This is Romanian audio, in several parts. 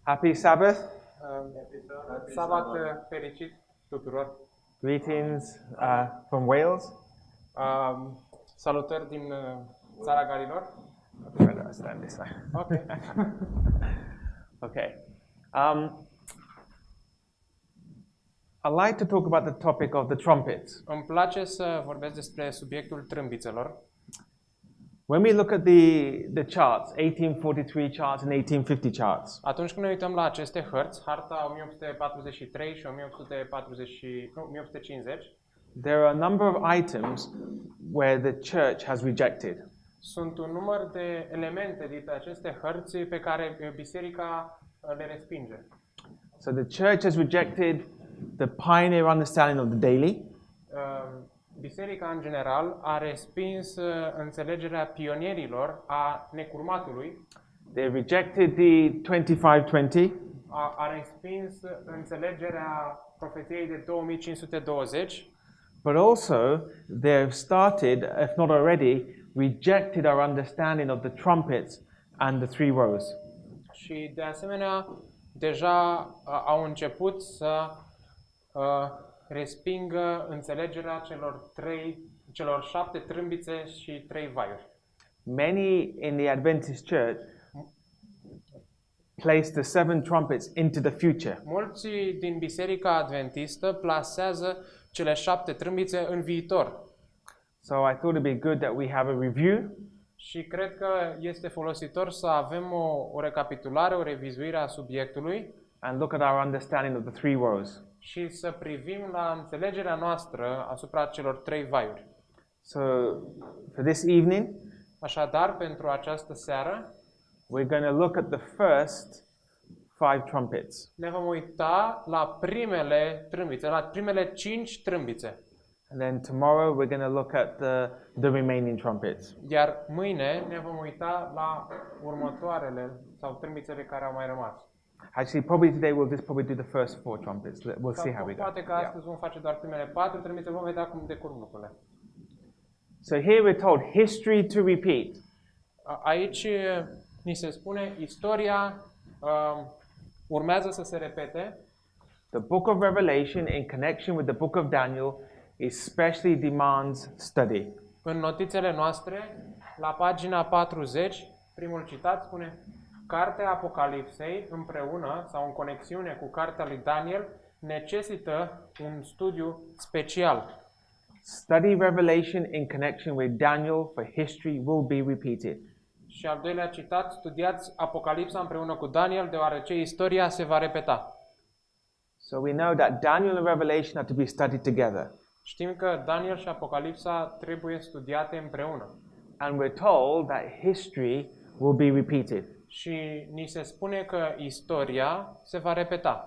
Happy Sabbath. Sabat fericit tuturor. Greetings from Wales. Salutări din țara Galilor. I'm going to stand this way. Ok. Okay. I'd like to talk about the topic of the trumpets. Îmi place să vorbesc despre subiectul trâmbițelor. When we look at the charts, 1843 charts and 1850 charts, Atunci când ne uităm la aceste hărți, harta 1843 și 1850, there are a number of items where the church has rejected. sunt un număr de elemente din aceste hărți pe care biserica le respinge. So the church has rejected the pioneer understanding of the daily. Biserica, în general, a respins înțelegerea pionierilor a necurmatului, They rejected the 2520. a respins înțelegerea profeției de 2520, But also, they have started, if not already, rejected our understanding of the trumpets and the three woes. și, de asemenea, deja au început să respingă înțelegerea celor 7 trâmbițe și 3 vaiuri. Many in the Adventist church place the 7 trumpets into the future. Mulți din Biserica Adventistă plasează cele 7 trâmbițe în viitor. So I thought it'd be good that we have a review Și cred că este folositor să avem o recapitulare, o revizuire a subiectului and look at our understanding of the three woes. și să privim la înțelegerea noastră asupra celor 3 vaiuri. So for this evening, Așadar, pentru această seară, we're going to look at the first 5 trumpets. ne vom uita la primele trâmbițe, la primele 5 trâmbițe. And then tomorrow we're going to look at the remaining trumpets. Iar mâine ne vom uita la următoarele sau trâmbițele care au mai rămas. Actually, probably today we'll just probably do the first 4 trumpets. We'll see how we go. Poate că astăzi vom face doar primele 4 trâmbițe, vom vedea cum decurg lucrurile. So here we're told history to repeat. Aici ni se spune istoria urmează să se repete. The book of Revelation in connection with the book of Daniel especially demands study. În notițele noastre, la pagina 40, primul citat spune: Cartea Apocalipsei împreună sau în conexiune cu cartea lui Daniel necesită un studiu special. Study Revelation in connection with Daniel, for history will be repeated. Și al doilea citat, studiați Apocalipsa împreună cu Daniel, deoarece istoria se va repeta. So we know that Daniel and Revelation are to be studied together. Știm că Daniel și Apocalipsa trebuie studiate împreună. And we're told that history will be repeated. Și ni se spune că istoria se va repeta.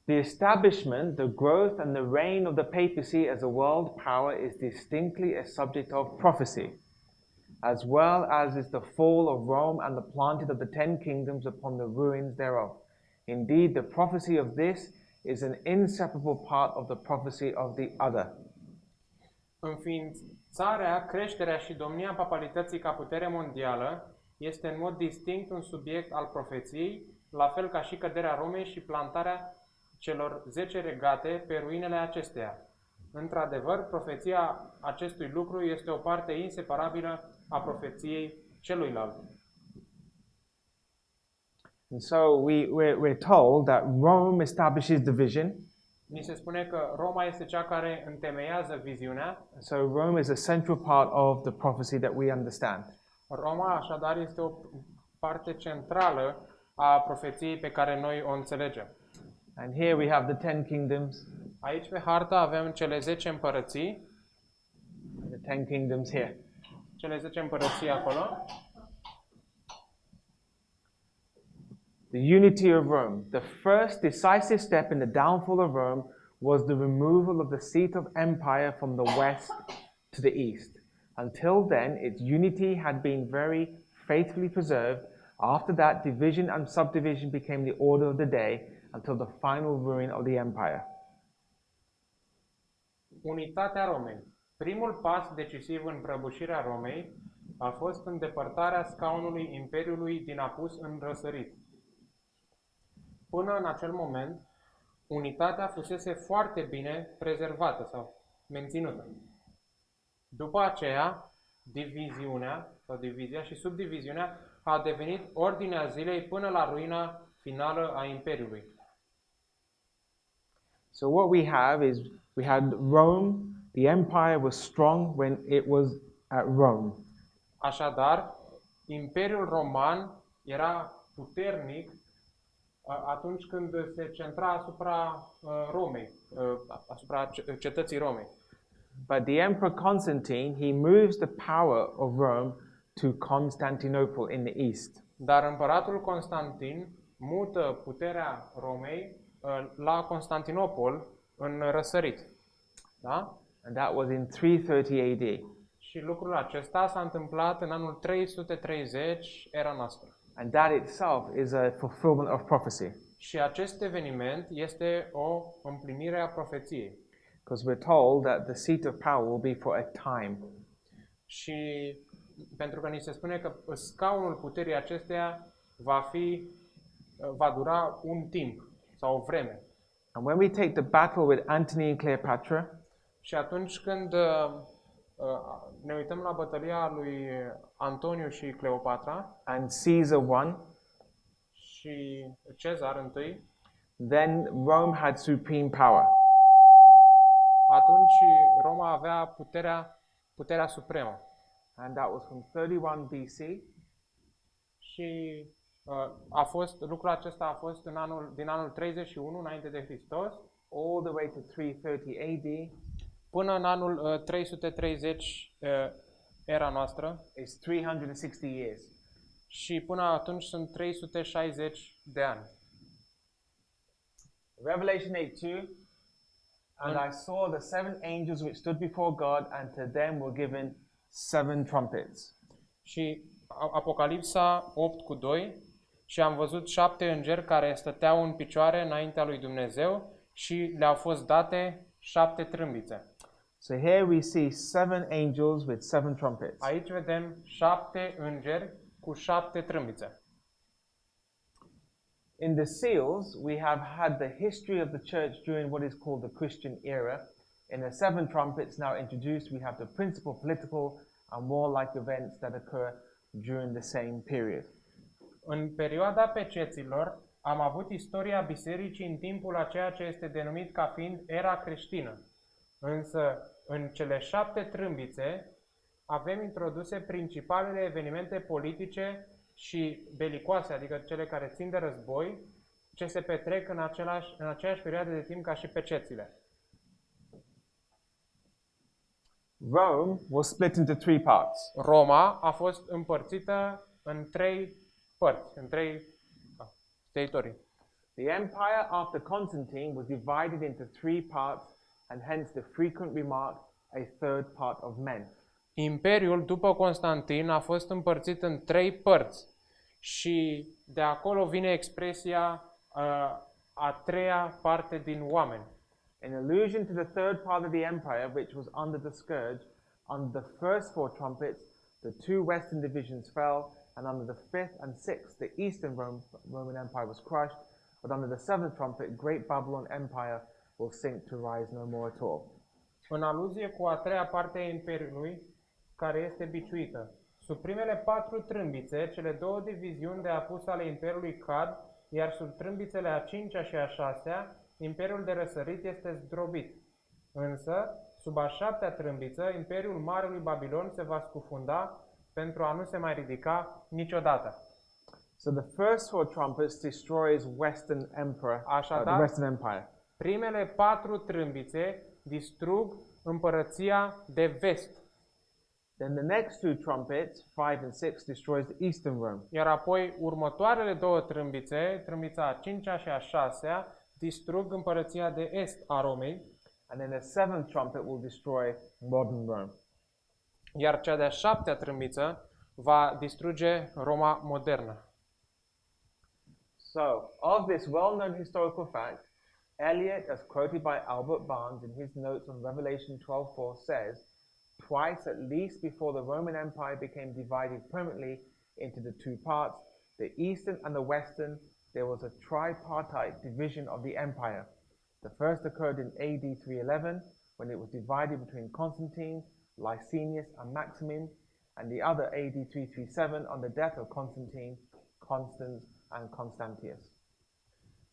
The establishment, the growth, and the reign of the papacy as a world power is distinctly a subject of prophecy, as well as is the fall of Rome and the planting of the 10 kingdoms upon the ruins thereof. Indeed, the prophecy of this is an inseparable part of the prophecy of the other. Înființarea, creșterea și domnia papalității ca putere mondială este în mod distinct un subiect al profeției, la fel ca și căderea Romei și plantarea celor 10 regate pe ruinele acesteia. Într-adevăr, profeția acestui lucru este o parte inseparabilă a profeției celuilalt. And so we're told that Rome establishes the vision. Ni se spune că Roma este cea care întemeiază viziunea. So Rome is a central part of the prophecy that we understand. Roma, așadar, este o parte centrală a profeției pe care noi o înțelegem. And here we have the 10 kingdoms. Aici pe hartă avem cele 10 împărății. The 10 kingdoms here. Cele 10 împărății acolo. The unity of Rome. The first decisive step in the downfall of Rome was the removal of the seat of empire from the west to the east. Until then, its unity had been very faithfully preserved. After that, division and subdivision became the order of the day until the final ruin of the empire. Unitatea Romei. Primul pas decisiv în prăbușirea Romei a fost îndepărtarea scaunului Imperiului din apus în răsărit. Până în acel moment, unitatea fusese foarte bine prezervată sau menținută. După aceea, divizia și subdiviziunea a devenit ordinea zilei până la ruina finală a Imperiului. So what we have is we had Rome. The empire was strong when it was at Rome. Așadar, Imperiul Roman era puternic atunci când se centra asupra Romei, asupra cetății Romei. But the Emperor Constantine, he moves the power of Rome to Constantinople in the east. Dar împăratul Constantin mută puterea Romei la Constantinopol în răsărit. Da? And that was in 330 AD. Și lucrul acesta s-a întâmplat în anul 330 era noastră. And that itself is a fulfillment of prophecy. Și acest eveniment este o împlinire a profeției. Because we're told that the seat of power will be for a time. Și pentru că ni se spune că scaunul puterii acesteia va dura un timp sau o vreme. And when we take the battle with Antony and Cleopatra, și atunci când ne uităm la bătălia lui Antoniu și Cleopatra and Caesar won, și Cezar întâi, then Rome had supreme power. Atunci Roma avea puterea supremă. And that was from 31 BC. Și lucrul acesta a fost din anul 31 înainte de Hristos, all the way to 330 AD. Până în anul 330 era noastră. Is 360 years. Și până atunci sunt 360 de ani. Revelation 8:2. And I saw the seven angels which stood before God, and to them were given seven trumpets. Și Apocalipsa 8:2. Și am văzut 7 îngeri care stăteau în picioare înaintea lui Dumnezeu și le-au fost date 7 trâmbițe. So here we see seven angels with seven trumpets. Aici vedem 7 îngeri cu 7 trâmbițe. In the seals, we have had the history of the church during what is called the Christian era. In the seven trumpets now introduced, we have the principal political and warlike events that occur during the same period. În perioada peceților am avut istoria bisericii în timpul a ceea ce este denumit ca fiind era creștină. Însă, în cele 7 trâmbițe, avem introduse principalele evenimente politice și belicoase, adică cele care țin de război, ce se petrec în aceeași perioadă de timp ca și pecețile. Rome was split into three parts. Roma a fost împărțită în 3 părți, în 3 teritorii. The empire after Constantine was divided into three parts, and hence the frequent remark, a third part of men. Imperiul după Constantin a fost împărțit în 3 părți și de acolo vine expresia a treia parte din oameni. In allusion to the third part of the empire, which was under the scourge, under the first 4 trumpets, the 2 western divisions fell, and under the 5th and 6th, the eastern Roman Empire was crushed, but under the 7th trumpet, Great Babylon Empire will sink to rise no more at all. În aluzie cu a treia parte a Imperiului, care este biciuită. Sub primele 4 trâmbițe, cele 2 diviziuni de apus ale Imperiului cad, iar sub trâmbițele a 5-a și a 6-a, Imperiul de răsărit este zdrobit. Însă, sub a 7-a trâmbiță, Imperiul Marelui Babilon se va scufunda pentru a nu se mai ridica niciodată. So the first 4 trumpets destroys Western Emperor, the Western Empire. Primele 4 trâmbițe distrug împărăția de vest. Then the next 2 trumpets, 5 and 6, destroys the Eastern Rome. Iar apoi următoarele 2 trâmbițe, trâmbița a 5-a și a 6-a, distrug împărăția de est a Romei. And then the 7th trumpet will destroy modern Rome. Iar cea de-a 7-a trâmbiță va distruge Roma modernă. So, of this well-known historical fact, Eliot, as quoted by Albert Barnes in his notes on Revelation 12:4, says, twice at least before the Roman Empire became divided permanently into the two parts, the eastern and the western. There was a tripartite division of the empire. The first occurred in AD 311 when it was divided between Constantine, Licinius, and Maximin, and the other AD 337 on the death of Constantine, Constans, and Constantius.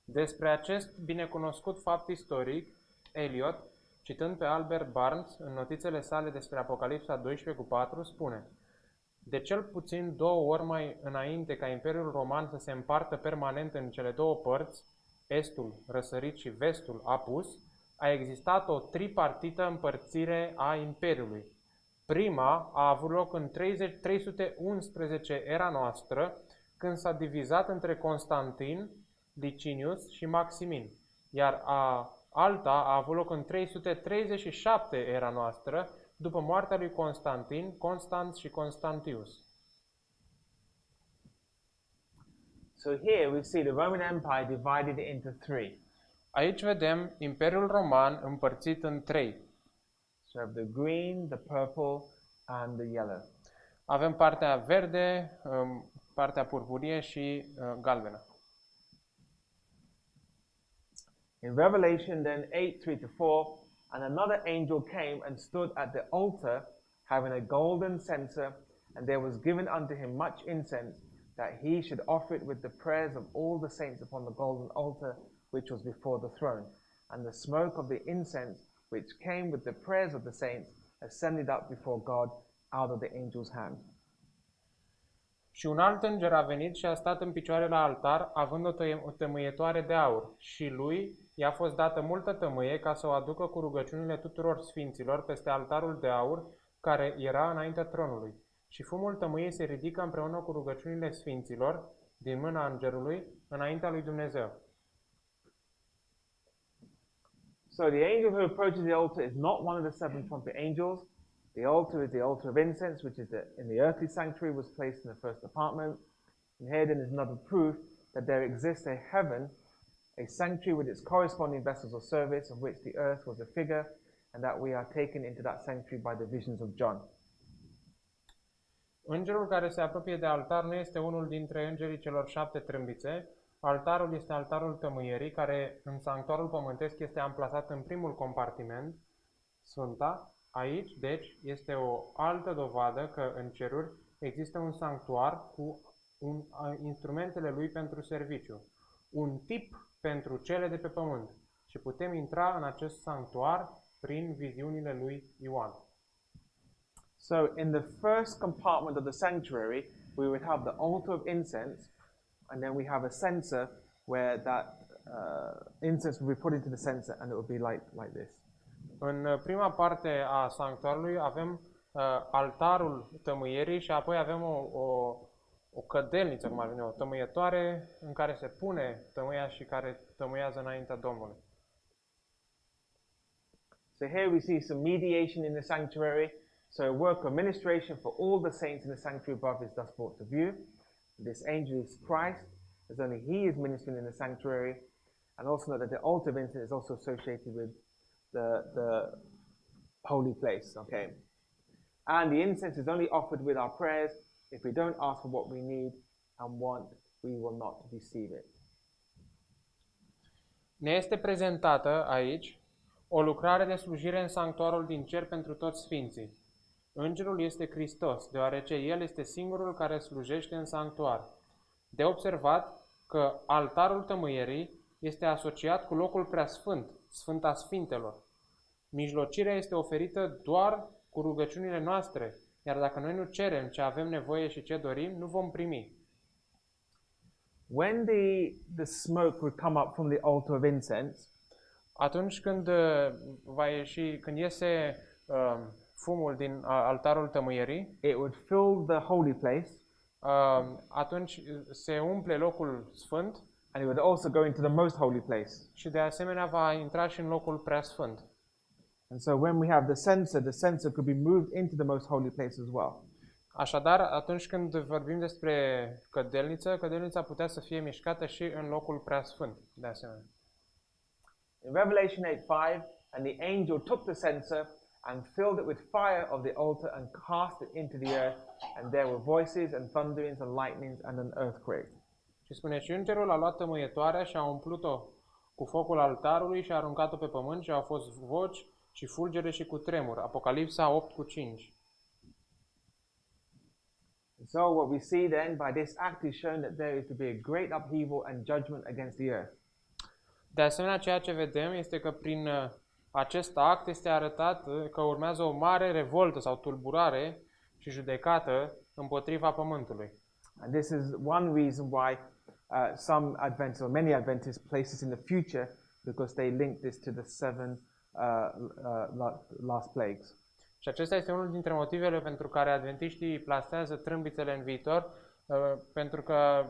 Despre acest binecunoscut fapt istoric, Eliot, citând pe Albert Barnes în notițele sale despre Apocalipsa 12:4, spune: de cel puțin 2 ori mai înainte ca Imperiul Roman să se împartă permanent în cele două părți, estul, răsărit și vestul apus, a existat o tripartită împărțire a Imperiului. Prima a avut loc în 311 era noastră, când s-a divizat între Constantin, Licinius și Maximin, iar alta a avut loc în 337 era noastră, după moartea lui Constantin, Constans și Constantius. So here we see the Roman Empire divided into three. Aici vedem Imperiul Roman împărțit în 3. So we have the green, the purple, and the yellow. Avem partea verde, partea purpurie și galbenă. In Revelation then 8:3-4, and another angel came and stood at the altar, having a golden censer, and there was given unto him much incense, that he should offer it with the prayers of all the saints upon the golden altar which was before the throne. And the smoke of the incense which came with the prayers of the saints ascended up before God out of the angel's hand. Și un alt înger a venit și a stat în picioare la altar, având o tămâietoare de aur, și lui i-a fost dată multă tămâie ca să o aducă cu rugăciunile tuturor sfinților peste altarul de aur care era înaintea tronului. Și fumul tămâiei se ridică împreună cu rugăciunile sfinților din mâna îngerului înaintea lui Dumnezeu. So the angel who approaches the altar is not one of the 7 trumpet angels. The altar is the altar of incense, which is in the earthly sanctuary, was placed in the first apartment. And here then is another proof that there exists a heaven, a sanctuary with its corresponding vessels of service, of which the earth was a figure, and that we are taken into that sanctuary by the visions of John. Îngerul care se apropie de altar nu este unul dintre îngerii celor 7 trâmbițe. Altarul este altarul tămâierii, care în sanctuarul pământesc este amplasat în primul compartiment, Sfânta. Aici, deci, este o altă dovadă că în ceruri există un sanctuar cu instrumentele lui pentru serviciu, un tip pentru cele de pe pământ, și putem intra în acest sanctuar prin viziunile lui Ioan. So in the first compartment of the sanctuary, we would have the altar of incense, and then we have a censer where that incense will be put into the censer, and it will be like this. În prima parte a sanctuarului avem altarul tămâierii și apoi avem o cădelniță, cum ar veni, o tămâietoare în care se pune tămâia și care tămâiază înaintea Domnului. So here we see some mediation in the sanctuary. So a work of ministration for all the saints in the sanctuary above is thus brought to view. This angel is Christ, as only he is ministering in the sanctuary. And also note that the altar of incense is also associated with the holy place, okay? And the incense is only offered with our prayers. If we don't ask for what we need and want, we will not receive it. Ne este prezentată aici o lucrare de slujire în sanctuarul din cer pentru toți sfinții. Îngerul este Hristos, deoarece El este singurul care slujește în sanctuar. De observat că altarul tămâierii este asociat cu locul preasfânt, Sfânta Sfintelor. Mijlocirea este oferită doar cu rugăciunile noastre, iar dacă noi nu cerem ce avem nevoie și ce dorim, nu vom primi. When the smoke would come up from the altar of incense, atunci când când iese fumul din altarul tămâierii, it would fill the holy place, atunci se umple locul sfânt, and it would also go into the most holy place. Și de asemenea va intra și în locul preasfânt. And so when we have the censer could be moved into the most holy place as well. Așadar, atunci când vorbim despre cădelniță, cădelnița putea să fie mișcată și în locul preasfânt, de asemenea. In Revelation 8:5, and the angel took the censer and filled it with fire of the altar and cast it into the earth, and there were voices and thunderings and lightnings and an earthquake. Și spune, și îngerul a luat tămâietoarea și a umplut-o cu focul altarului și a aruncat-o pe pământ și au fost voci și fulgere și cutremur. Apocalipsa 8:5. So what we see then by this act is shown that there is to be a great upheaval and judgment against the earth. De asemenea, ceea ce vedem este că prin acest act este arătat că urmează o mare revoltă sau tulburare și judecată împotriva pământului. And this is one reason why some Adventists or many Adventists place this in the future, because they link this to the seven last plagues. Și acesta este unul dintre motivele pentru care adventiștii plasează trâmbițele în viitor, pentru că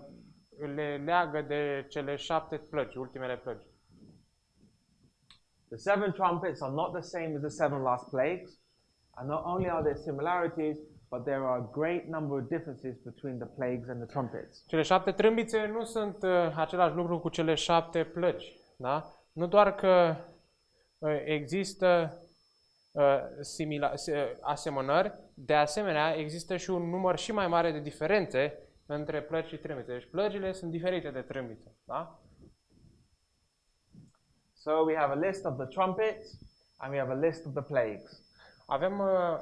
le leagă de cele 7 plăgi, ultimele plăgi. The seven trumpets are not the same as the seven last plagues, and not only are there similarities, but there are a great number of differences between the plagues and the trumpets. Cele 7 trâmbițe nu sunt același lucru cu cele 7 plăgi, da? Nu doar că există asemănări, de asemenea există și un număr și mai mare de diferențe între plăgi și trâmbițe. Deci plăgile sunt diferite de trâmbițe, da? So we have a list of the trumpets and we have a list of the plagues. Avem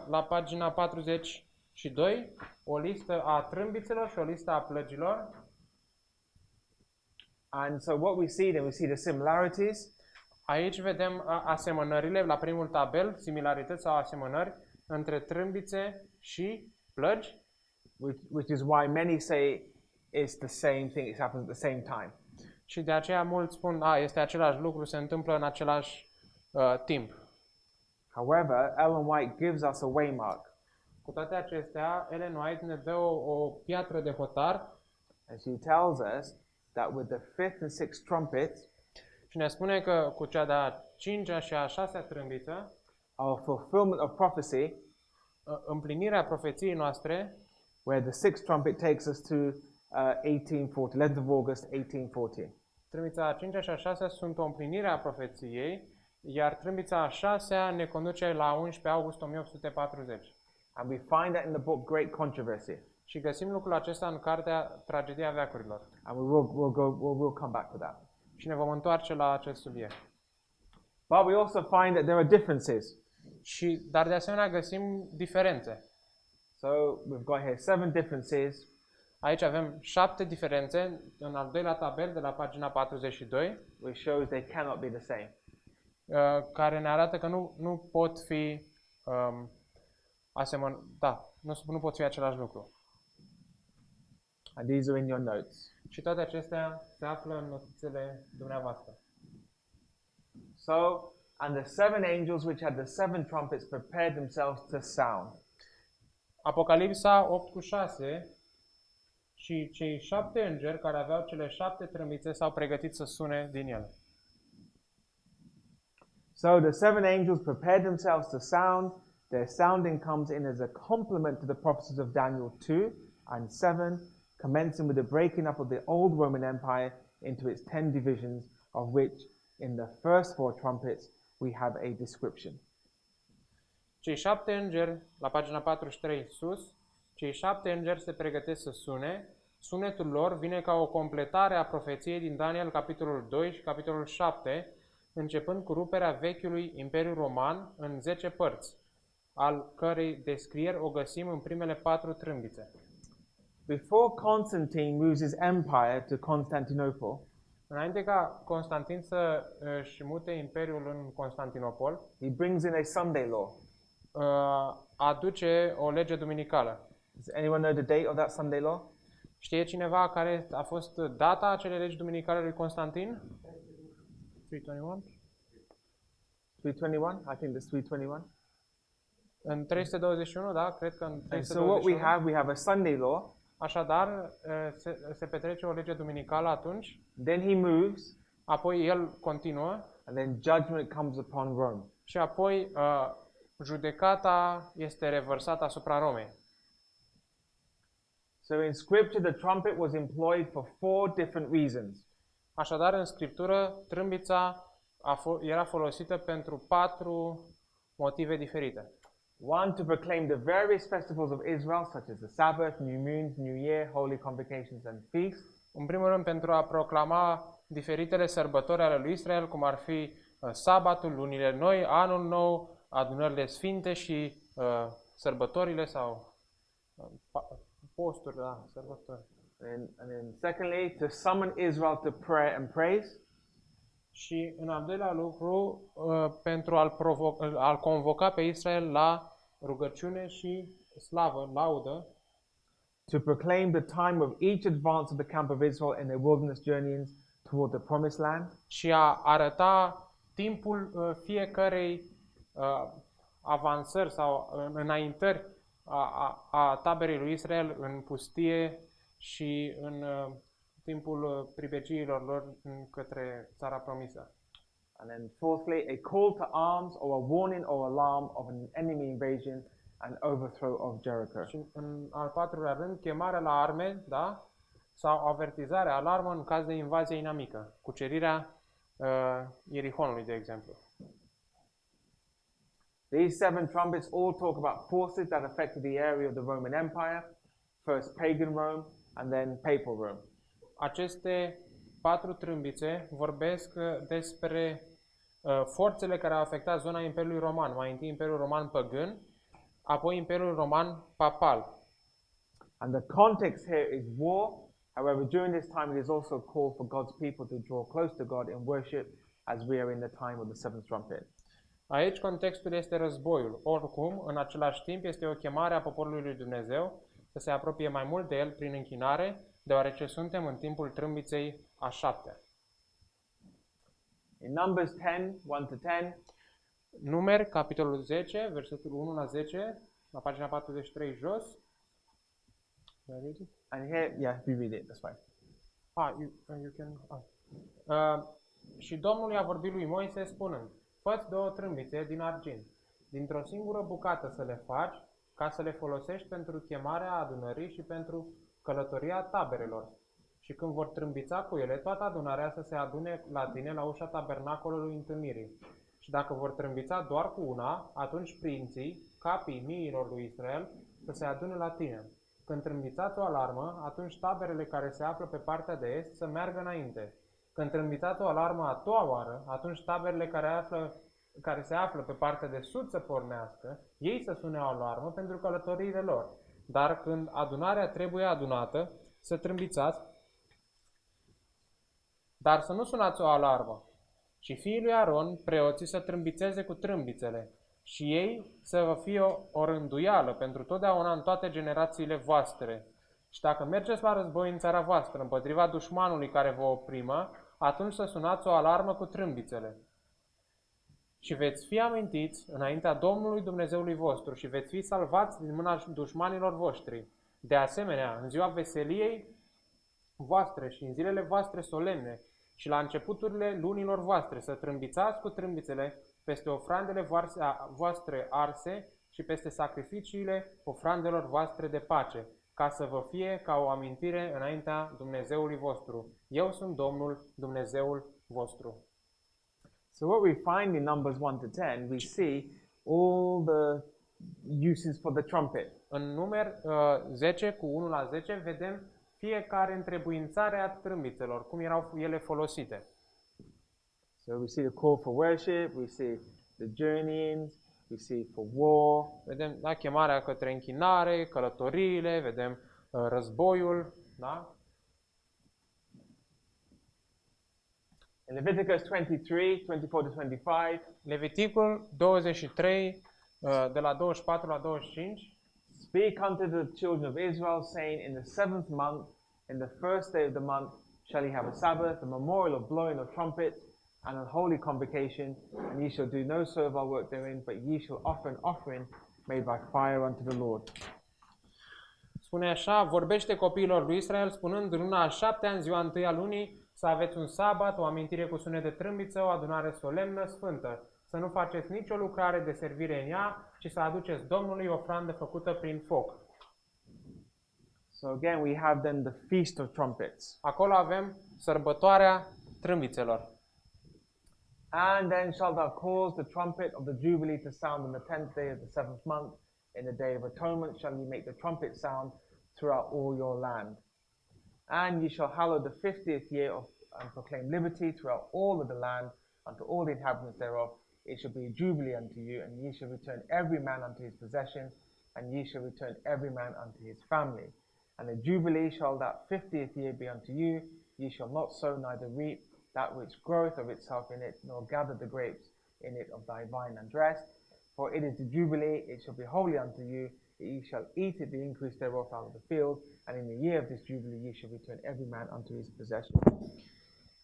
la pagina 42 o listă a trâmbițelor și o listă a plăgilor. And so what we see then, we see the similarities. Aici vedem asemănările la primul tabel, similarități sau asemănări între trâmbițe și plăgi. Which is why many say it's the same thing, it happens at the same time. Și de aceea mulți spun, este același lucru, se întâmplă în același timp. However, Ellen White gives us a waymark. Cu toate acestea, Ellen White ne dă o piatră de hotar. And she tells us that with the fifth and sixth trumpets, și ne spune că cu cea de-a 5-a și a 6-a trâmbiță, our fulfillment of prophecy, împlinirea profeției noastre, where the sixth trumpet takes us to 1840, 11th of August 1840. Trâmbița a 5-a și a 6-a sunt o împlinire a profeției, iar trâmbița a 6-a ne conduce la 11 august 1840. And we find that in the book Great Controversy. Și găsim lucrul acesta în cartea Tragedia veacurilor. And we'll come back to that. Și ne vom întoarce la acest subiect. But we also find that there are differences. Dar de asemenea găsim diferențe. So we've got here 7 differences. Aici avem 7 diferențe în al doilea tabel de la pagina 42. Which shows they cannot be the same. Care ne arată că nu pot fi nu pot fi același lucru. And these are in your notes. Și toate acestea se află în notițele dumneavoastră. So, and the 7 angels which had the 7 trumpets prepared themselves to sound. Apocalipsa 8:6. Și cei 7 îngeri care aveau cele 7 trâmbițe s-au pregătit să sune din ele. So the 7 angels prepared themselves to sound. Their sounding comes in as a complement to the prophecies of Daniel 2 and 7, commencing with the breaking up of the old Roman Empire into its 10 divisions, of which in the first 4 trumpets we have a description. Cei 7 îngeri, la pagina 43 sus, cei 7 îngeri se pregătesc să sune. Sunetul lor vine ca o completare a profeției din Daniel, capitolul 2 și capitolul 7, începând cu ruperea vechiului Imperiu Roman în 10 părți, al cărei descrieri o găsim în primele 4 trâmbițe. Before Constantine moves his empire to Constantinople, înainte ca Constantin să își mute imperiul în Constantinopol, he brings in a Sunday law. Aduce o lege duminicală. Does anyone know the date of that Sunday law? Știe cineva care a fost data acelei legi duminicale lui Constantin? 321? 321? I think it's 321. În 321, da? Cred că în 321. And so what we have a Sunday law. Așadar, se petrece o lege duminicală atunci. Then he moves. Apoi el continuă. And then judgment comes upon Rome. Și apoi judecata este revărsată asupra Romei. So in Scripture, the trumpet was employed for 4 different reasons. Așadar, în Scriptură, trâmbița era folosită pentru 4 motive diferite. One, to proclaim the various festivals of Israel, such as the Sabbath, New Moons, New Year, Holy Convocations, and Feasts. În primul rând, pentru a proclama diferitele sărbători ale lui Israel, cum ar fi sabatul, lunile noi, anul nou, adunările sfinte și sărbătorile sau posturi, da, sărbători. And then secondly, to summon Israel to prayer and praise. Și în al doilea lucru, pentru a-l convoca pe Israel la rugăciune și slavă, laudă, To proclaim the time of each advance of the camp of Israel in their wilderness journeys toward the promised land. și a arăta timpul fiecărei avansări sau înaintări a taberei lui Israel în pustie și în timpul pribegiilor lor către țara promisă. And then fourthly, a call to arms or a warning or alarm of an enemy invasion and overthrow of Jericho. Și în al patrulea rând, chemarea la arme, da? Sau avertizarea, alarmă în caz de invazie inamică, cucerirea Ierihonului, de exemplu. These 7 trumpets all talk about forces that affected the area of the Roman Empire, first pagan Rome and then papal Rome. Aceste 4 trâmbițe vorbesc despre forțele care au afectat zona Imperiului Roman, mai întâi Imperiul Roman păgân, apoi Imperiul Roman papal. And the context here is war. However, during this time it is also a call for God's people to draw close to God in worship as we are in the time of the 7th trumpet. Aici contextul este războiul. Oricum, în același timp, este o chemare a poporului lui Dumnezeu să se apropie mai mult de el prin închinare, deoarece suntem în timpul trâmbiței a 7-a. In Numbers 10, 1-10, Numeri, capitolul 10, versetul 1 la 10, la pagina 43 jos. and here, yeah, we read it, that's fine. You can. Și Domnul i-a vorbit lui Moise spunând: fă-ți 2 trâmbițe din argint, dintr-o singură bucată să le faci, ca să le folosești pentru chemarea adunării și pentru călătoria taberelor. Și când vor trâmbița cu ele, toată adunarea să se adune la tine la ușa tabernacolului întâlnirii. Și dacă vor trâmbița doar cu una, atunci prinții, capii miilor lui Israel, să se adune la tine. Când trâmbițați o alarmă, atunci taberele care se află pe partea de est să meargă înainte. Când trâmbițați o alarmă a doua oară, atunci taberele care se află pe partea de sud să pornească, ei să sune o alarmă pentru călătoriile lor. Dar când adunarea trebuie adunată, să trâmbițați, dar să nu sunați o alarmă. Și fiii lui Aron, preoții, să trâmbițeze cu trâmbițele, și ei să vă fie o rânduială pentru totdeauna în toate generațiile voastre. Și dacă mergeți la război în țara voastră, împotriva dușmanului care vă oprimă, atunci să sunați o alarmă cu trâmbițele. Și veți fi amintiți înaintea Domnului Dumnezeului vostru și veți fi salvați din mâna dușmanilor voștri. De asemenea, în ziua veseliei voastre și în zilele voastre solemne și la începuturile lunilor voastre să trâmbițați cu trâmbițele peste ofrandele voastre arse și peste sacrificiile ofrandelor voastre de pace, ca să vă fie ca o amintire înaintea Dumnezeului vostru. Eu sunt Domnul Dumnezeul vostru. So what we find in Numbers 1-10, we see all the uses for the trumpet. În Numeri 10 cu 1 la 10 vedem fiecare întrebuințare a trâmbițelor, cum erau ele folosite. So we see the call for worship, we see the journeyings, we see for war. Vedem chemarea către închinare, călătoriile, vedem războiul, da? In Leviticus 23, 24-25, Leviticul 23, de la 24 la 25, speak unto the children of Israel, saying, in the 7th month, in the first day of the month, shall ye have a Sabbath, a memorial of blowing of trumpets, and a holy convocation, and ye shall do no servile work therein, but ye shall offer an offering made by fire unto the Lord. spune așa: vorbește copiilor lui Israel, spunând în luna a 7-a, în ziua 1 a lunii, să aveți un sabat, o amintire cu sunet de trâmbiță, o adunare solemnă, sfântă. Să nu faceți nicio lucrare de servire în ea, ci să aduceți Domnului ofrandă făcută prin foc. So again, we have then the Feast of Trumpets. Acolo avem sărbătoarea trâmbițelor. And then shalt thou cause the trumpet of the Jubilee to sound on the 10th day of the 7th month. In the day of atonement shall ye make the trumpet sound throughout all your land. And ye shall hallow the 50th year and proclaim liberty throughout all of the land unto all the inhabitants thereof. It shall be a jubilee unto you, and ye shall return every man unto his possession, and ye shall return every man unto his family. And a jubilee shall that 50th year be unto you. Ye shall not sow neither reap that which groweth of itself in it, nor gather the grapes in it of thy vine and dress. For it is the jubilee, it shall be holy unto you. Ye shall eat it, the increase thereof out of the field, and in the year of this jubilee ye shall return every man unto his possession.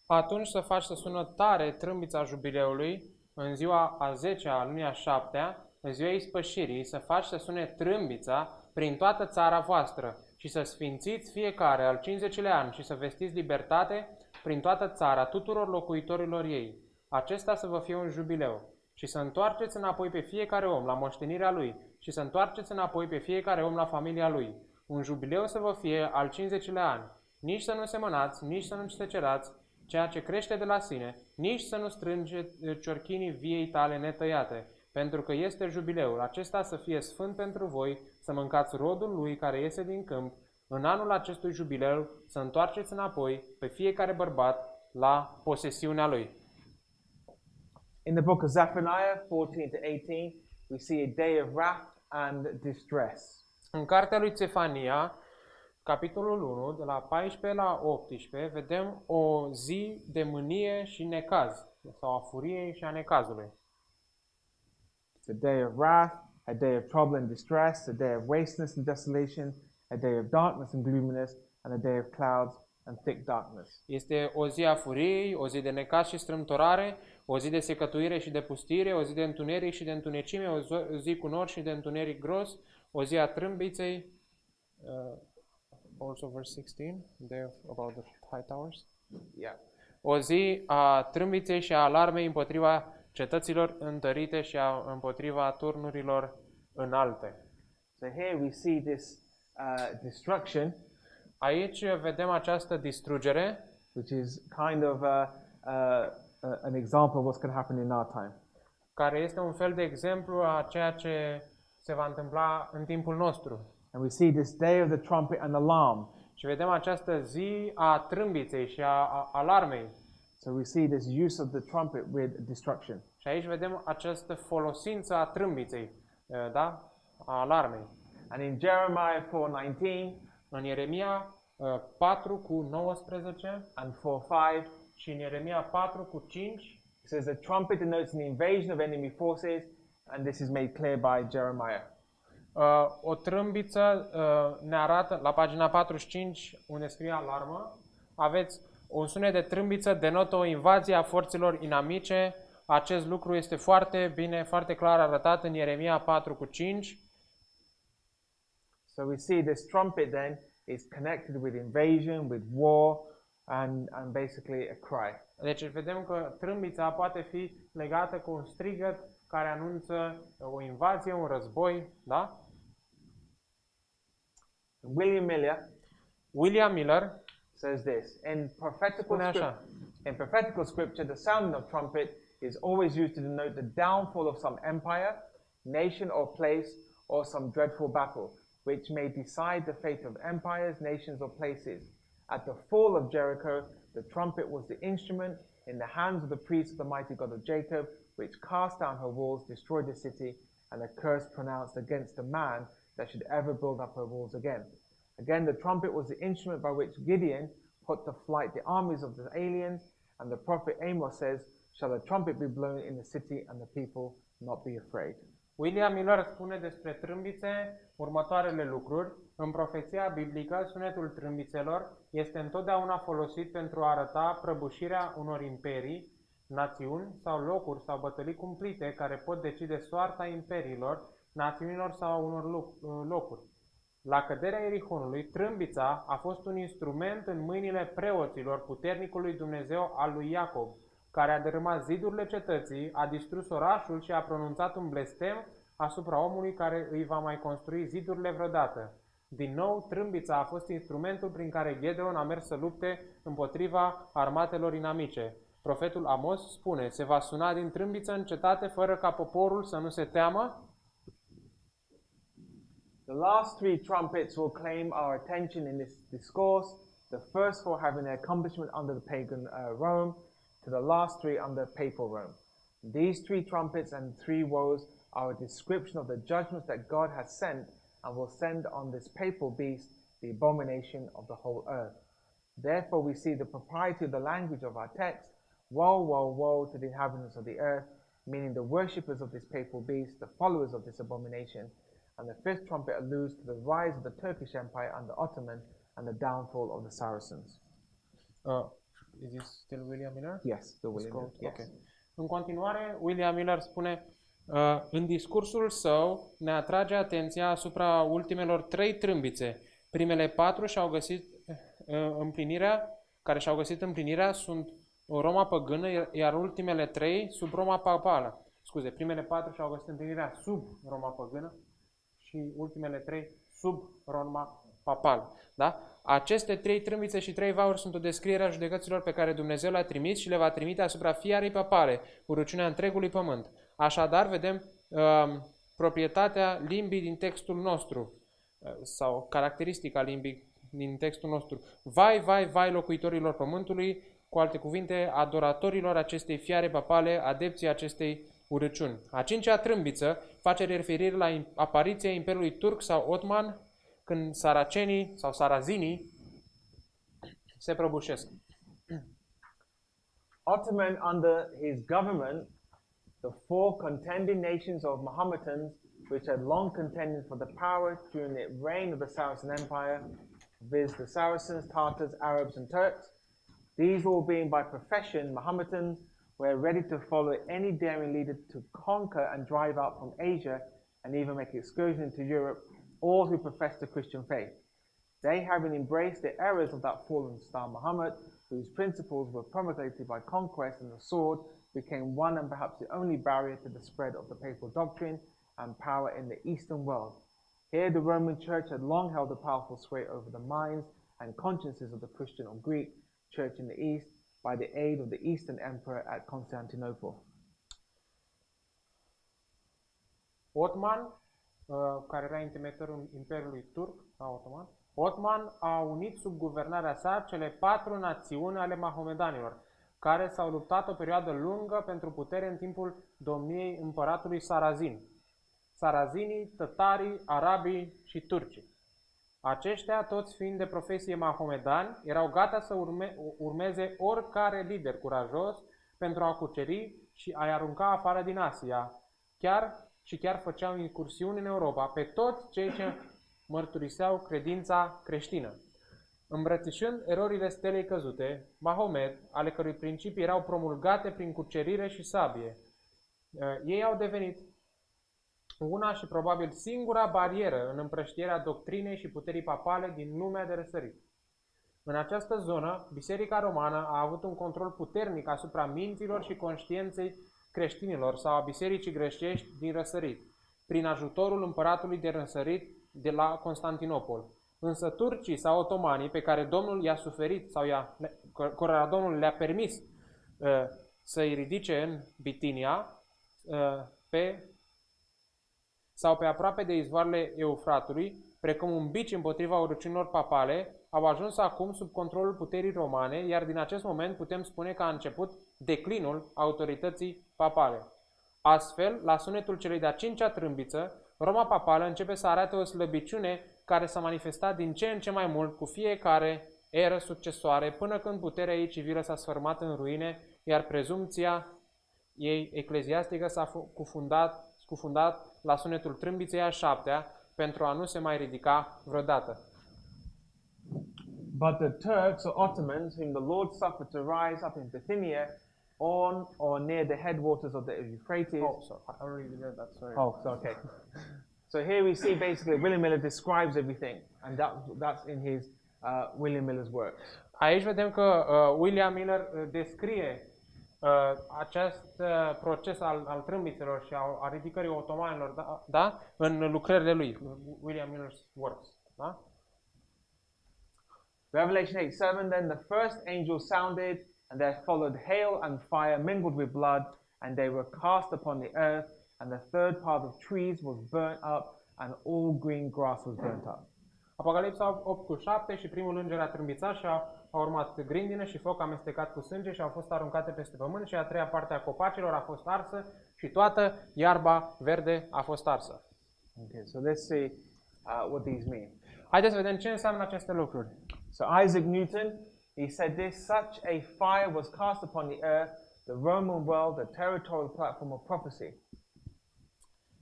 Atunci să faci să sună tare trâmbița jubileului în ziua a 10-a, a lunii a 7-a, în ziua ispășirii, să faci să sune trâmbița prin toată țara voastră și să sfințiți fiecare al 50-lea an și să vestiți libertate prin toată țara tuturor locuitorilor ei. Acesta să vă fie un jubileu și să întoarceți înapoi pe fiecare om la moștenirea lui și să întoarceți înapoi pe fiecare om la familia lui. Un jubileu să vă fie al 50-lea an. Nici să nu semănați, nici să nu secerați ceea ce crește de la sine, nici să nu strânge ciorchinii viei tale netăiate, pentru că este jubileul acesta să fie sfânt pentru voi, să mâncați rodul lui care iese din câmp. În anul acestui jubileu să întoarceți înapoi pe fiecare bărbat la posesiunea lui. In the book of Zephaniah 14-18, we see a day of wrath and distress. În cartea lui Țefania, capitolul 1, de la 14 la 18, vedem o zi de mânie și necaz, sau a furiei și a necazului. It's a day of wrath, a day of trouble and distress, a day of wasteness and desolation, a day of darkness and gloominess, and a day of clouds and thick darkness. Este o zi a furiei, o zi de necaz și strâmtorare, o zi de secătuire și de pustire, o zi de întuneric și de întunecime, o zi cu nor și de întuneric gros, o zi a trâmbiței, also verse 16, there about the high towers. Yeah. O zi a trâmbiței și a alarmei împotriva cetăților întărite și împotriva turnurilor înalte. So here we see this destruction, Aici vedem această distrugere, which is kind of an example of what's going to happen in our time. care este un fel de exemplu a ceea ce se va întâmpla în timpul nostru. And we see this day of the trumpet and alarm. Și vedem această zi a trâmbiței și a alarmei. So we see this use of the trumpet with destruction. Și aici vedem această folosință a trâmbiței, da? A alarmei. And in Jeremiah 4:19 În Ieremia 4 cu 19 and 4:5, și în Ieremia 4 cu 5, it says the trumpet denotes an invasion of enemy forces, and this is made clear by Jeremiah. o trâmbiță ne arată, la pagina 45, unde scrie alarmă, aveți un sunet de trâmbiță, denotă o invazie a forțelor inamice. Acest lucru este foarte bine, foarte clar arătat în Ieremia 4 cu 5. So we see this trumpet then is connected with invasion, with war, and basically a cry. Deci vedem că trâmbița poate fi legată cu un strigăt care anunță o invazie, un război, da? William Miller Says this, spune așa: in prophetical scripture, the sounding of trumpet is always used to denote the downfall of some empire, nation or place, or some dreadful battle, which may decide the fate of empires, nations, or places. At the fall of Jericho, the trumpet was the instrument in the hands of the priests of the mighty God of Jacob, which cast down her walls, destroyed the city, and a curse pronounced against a man that should ever build up her walls again. Again, the trumpet was the instrument by which Gideon put to flight the armies of the aliens, and the prophet Amos says, "Shall the trumpet be blown in the city, and the people not be afraid?" William Miller spune despre trâmbițe următoarele lucruri. În profeția biblică, sunetul trâmbițelor este întotdeauna folosit pentru a arăta prăbușirea unor imperii, națiuni sau locuri sau bătălii cumplite care pot decide soarta imperiilor, națiunilor sau unor locuri. La căderea Ierihonului, trâmbița a fost un instrument în mâinile preoților puternicului Dumnezeu al lui Iacob, care a dărâmat zidurile cetății, a distrus orașul și a pronunțat un blestem asupra omului care îi va mai construi zidurile vreodată. Din nou, trâmbița a fost instrumentul prin care Gedeon a mers să lupte împotriva armatelor inamice. Profetul Amos spune, se va suna din trâmbiță în cetate fără ca poporul să nu se teamă. The last three trumpets will claim our attention in this discourse. The first four having their accomplishment under the pagan Rome, to the last three under papal Rome. These three trumpets and three woes are a description of the judgments that God has sent and will send on this papal beast, the abomination of the whole earth. Therefore we see the propriety of the language of our text. Woe, woe, woe to the inhabitants of the earth, meaning the worshippers of this papal beast, the followers of this abomination. And the fifth trumpet alludes to the rise of the Turkish Empire under Ottoman and the downfall of the Saracens. Is this still William Miller? Yes, the William. Yes. Okay. În continuare, William Miller spune, în discursul său ne atrage atenția asupra ultimelor trei trâmbițe. Primele patru și-au găsit împlinirea sunt Roma păgână, iar ultimele trei sub Roma papală. Primele patru și-au găsit împlinirea sub Roma păgână și ultimele trei sub Roma papală. Da? Aceste trei trâmbițe și trei vauri sunt o descriere a judecăților pe care Dumnezeu le-a trimis și le va trimite asupra fiarei papale, urăciunea întregului pământ. Așadar, vedem proprietatea limbii din textul nostru, sau caracteristica limbii din textul nostru. Vai, vai, vai locuitorilor pământului, cu alte cuvinte, adoratorilor acestei fiare papale, adepții acestei urăciuni. A cincea trâmbiță face referire la apariția Imperiului Turc sau Ottoman, când saracenii sau sarazinii se prăbușesc. Ottoman, under his government, the four contending nations of Mohammedans, which had long contended for the power during the reign of the Saracen Empire, viz. The Saracens, Tartars, Arabs, and Turks. These all being by profession Mohammedans, were ready to follow any daring leader to conquer and drive out from Asia and even make excursion into Europe all who professed the Christian faith. They, having embraced the errors of that fallen star Muhammad, whose principles were promulgated by conquest and the sword, became one and perhaps the only barrier to the spread of the papal doctrine and power in the Eastern world. Here the Roman Church had long held a powerful sway over the minds and consciences of the Christian or Greek Church in the East by the aid of the Eastern Emperor at Constantinople. Ottoman, care era întemeitorul Imperiului Turc, Ottoman, Ottoman a unit sub guvernarea sa cele patru națiuni ale mahomedanilor, care s-au luptat o perioadă lungă pentru putere în timpul domniei împăratului Sarazin. Sarazinii, tătarii, arabii și turcii. Aceștia, toți fiind de profesie mahomedani, erau gata să urmeze oricare lider curajos pentru a cuceri și a-i arunca afară din Asia. Chiar făceau incursiuni în Europa pe toți cei ce mărturiseau credința creștină. Îmbrățișând erorile stelei căzute, Mahomet, ale cărui principii erau promulgate prin cucerire și sabie, ei au devenit una și probabil singura barieră în împrăștierea doctrinei și puterii papale din lumea de răsărit. În această zonă, Biserica Romană a avut un control puternic asupra minților și conștiinței creștinilor sau a bisericii grecești din răsărit, prin ajutorul împăratului de răsărit de la Constantinopol. Însă turcii sau otomanii pe care Domnul i-a suferit sau cărora Domnul le-a permis să-i ridice în Bitinia, pe aproape de izvoarele Eufratului, precum un bici împotriva urăciunilor papale, au ajuns acum sub controlul puterii romane, iar din acest moment putem spune că a început declinul autorității papale. Astfel, la sunetul celei de-a cincea trâmbiță, Roma papală începe să arate o slăbiciune care s-a manifestat din ce în ce mai mult cu fiecare eră succesoare, până când puterea ei civilă s-a sfărmat în ruine, iar prezumția ei ecleziastică s-a scufundat la sunetul trâmbiței a șaptea, pentru a nu se mai ridica vreodată. But the Turks or Ottomans, whom the Lord suffered to rise up in Bithynia, on or near the headwaters of the Euphrates. Oh, sorry, I already read that. Sorry. Oh, okay. So here we see basically William Miller describes everything, and that's in his William Miller's works. Aici vedem că William Miller descrie acest proces al trâmbițelor și a ridicării otomanilor, da? În lucrările lui, William Miller's works. Da? Revelation 8:7, then the first angel sounded, and there followed hail and fire mingled with blood, and they were cast upon the earth, and the third part of trees was burnt up, and all green grass was burnt up. Apocalipsa 8:7 și primul înger a trâmbițat și a urmat grindină și foc amestecat cu sânge și au fost aruncate peste pământ și a treia parte a copacilor a fost arsă și toată iarba verde a fost arsă. Okay, so let's see what these mean. Haideți să vedem ce înseamnă aceste lucruri. So Isaac Newton, he said this: such a fire was cast upon the earth, the Roman world, the territorial platform of prophecy.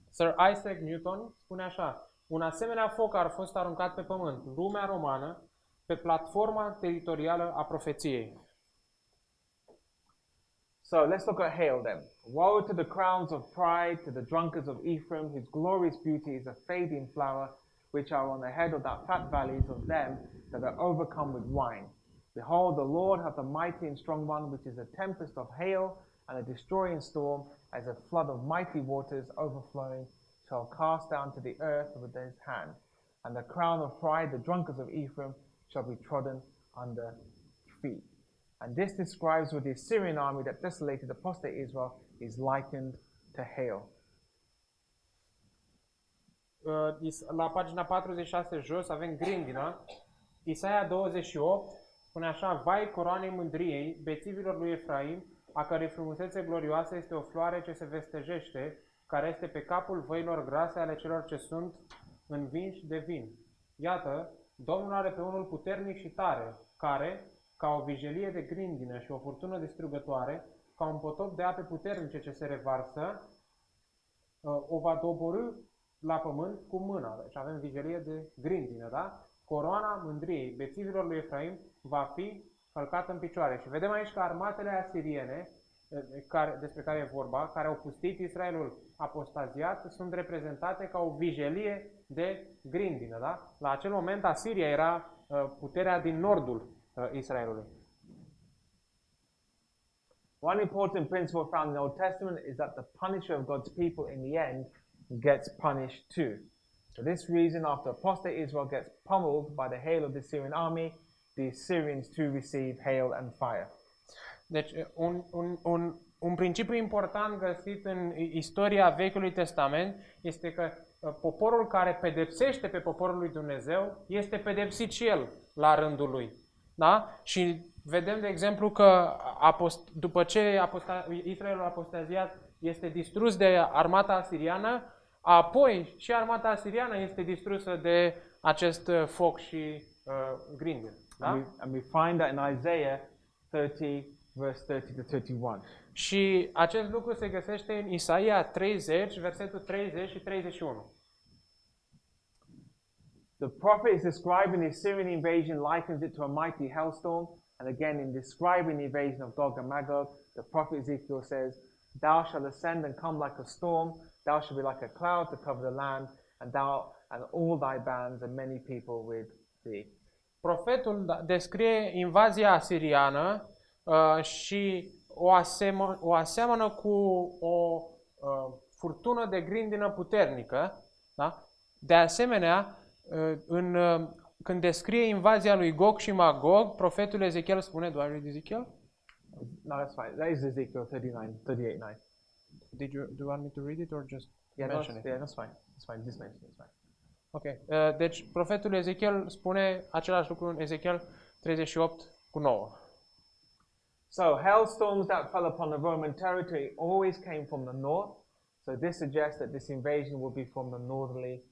Sir Isaac Newton spune așa: un asemenea foc ar fost aruncat pe pământ, lumea romană, pe platforma teritorială a profeției. So let's look at hail then. Woe to the crowns of pride, to the drunkards of Ephraim, whose glorious beauty is a fading flower, which are on the head of that fat valleys of them that are overcome with wine. Behold, the Lord hath a mighty and strong one, which is a tempest of hail and a destroying storm, as a flood of mighty waters overflowing, shall cast down to the earth with his hand. And the crown of pride, the drunkards of Ephraim, shall be trodden under feet. And this describes with the Assyrian army that desolated apostate Israel is likened to hail. La pagina 46 jos avem grindina. Isaia 28 spune așa: vai coroanei mândriei, bețivilor lui Efraim, a cărei frumusețe glorioasă este o floare ce se vestejește, care este pe capul văilor grase ale celor ce sunt învinși de vin. Iată, Domnul are pe unul puternic și tare, care, ca o vijelie de grindină și o furtună distrugătoare, ca un potop de ape puternice ce se revarsă, o va doborî la pământ cu mâna. Deci avem vijelie de grindină, da? Coroana mândriei bețivilor lui Efraim va fi călcată în picioare. Și vedem aici că armatele asiriene, despre care e vorba, care au pustit Israelul apostaziat, sunt reprezentate ca o vijelie de grindină, da? La acel moment Asiria era puterea din nordul Israelului. One important principle found in the Old Testament is that the punisher of God's people in the end gets punished too. For this reason, after apostate Israel gets pummeled by the hail of the Syrian army, the Assyrians too receive hail and fire. Deci, un principiu important găsit în istoria Vechiului Testament este că poporul care pedepsește pe poporul lui Dumnezeu este pedepsit și el la rândul lui. Da? Și vedem, de exemplu, că după ce Israelul apostaziat este distrus de armata asiriană, apoi și armata asiriană este distrusă de acest foc și grindină. Da? And we find that in Isaiah 30, verse 30 to 31. Și acest lucru se găsește în Isaia 30, versetul 30 și 31. The prophet is describing the Assyrian invasion, likens it to a mighty hailstorm. And again, in describing the invasion of Gog and Magog, the prophet Ezekiel says, thou shalt ascend and come like a storm, thou shalt be like a cloud to cover the land, and thou and all thy bands and many people with thee. Profetul descrie invazia asiriană și o aseamănă cu o furtună de grindină puternică. Da? De asemenea, când descrie invazia lui Gog și Magog, profetul Ezechiel spune, do I read Ezechiel? No, that's fine. That is Ezekiel 38:9. Do you want me to read it or just mention it? Yeah, that's fine. That's fine. Just mention it. It's fine. Ok. Deci, profetul Ezechiel spune același lucru în Ezechiel 38:9. So, hailstorms that fell upon the Roman territory always came from the north. So this suggests that this invasion will be from the northerly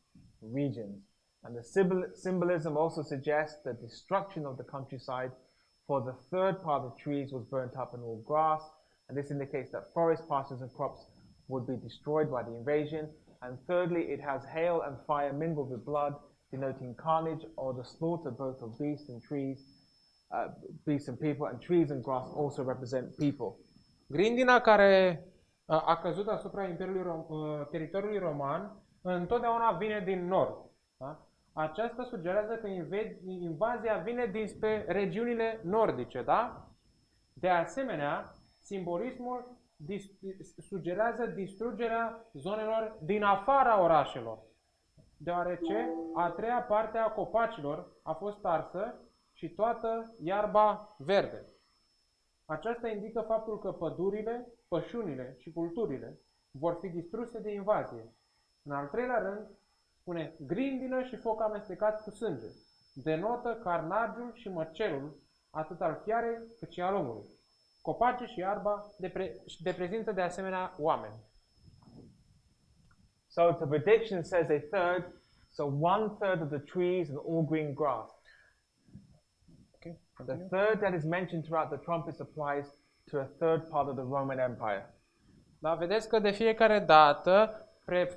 regions. And the symbolism also suggests the destruction of the countryside, for the third part of trees was burnt up and all grass. And this indicates that forest pastures and crops would be destroyed by the invasion. And thirdly, it has hail and fire mingled with blood, denoting carnage or the slaughter both of beasts and trees, beasts and people, and trees and grass also represent people. Grindina care a căzut asupra teritoriului roman întotdeauna vine din nord. Da? Aceasta sugerează că invazia vine dinspre regiunile nordice. Da? De asemenea, simbolismul sugerează distrugerea zonelor din afara orașelor, deoarece a treia parte a copacilor a fost arsă și toată iarba verde. Aceasta indică faptul că pădurile, pășunile și culturile vor fi distruse de invazie. În al treilea rând, spune grindină și foc amestecat cu sânge. Denotă carnagiul și măcelul, atât al fiarei cât și al omului. Copacii și iarba reprezintă de asemenea oameni. So the prediction says a third, so 1/3 of the trees and all green grass. Okay. The third that is mentioned throughout the trumpets applies to a third part of the Roman Empire. Da, vedeți că de fiecare dată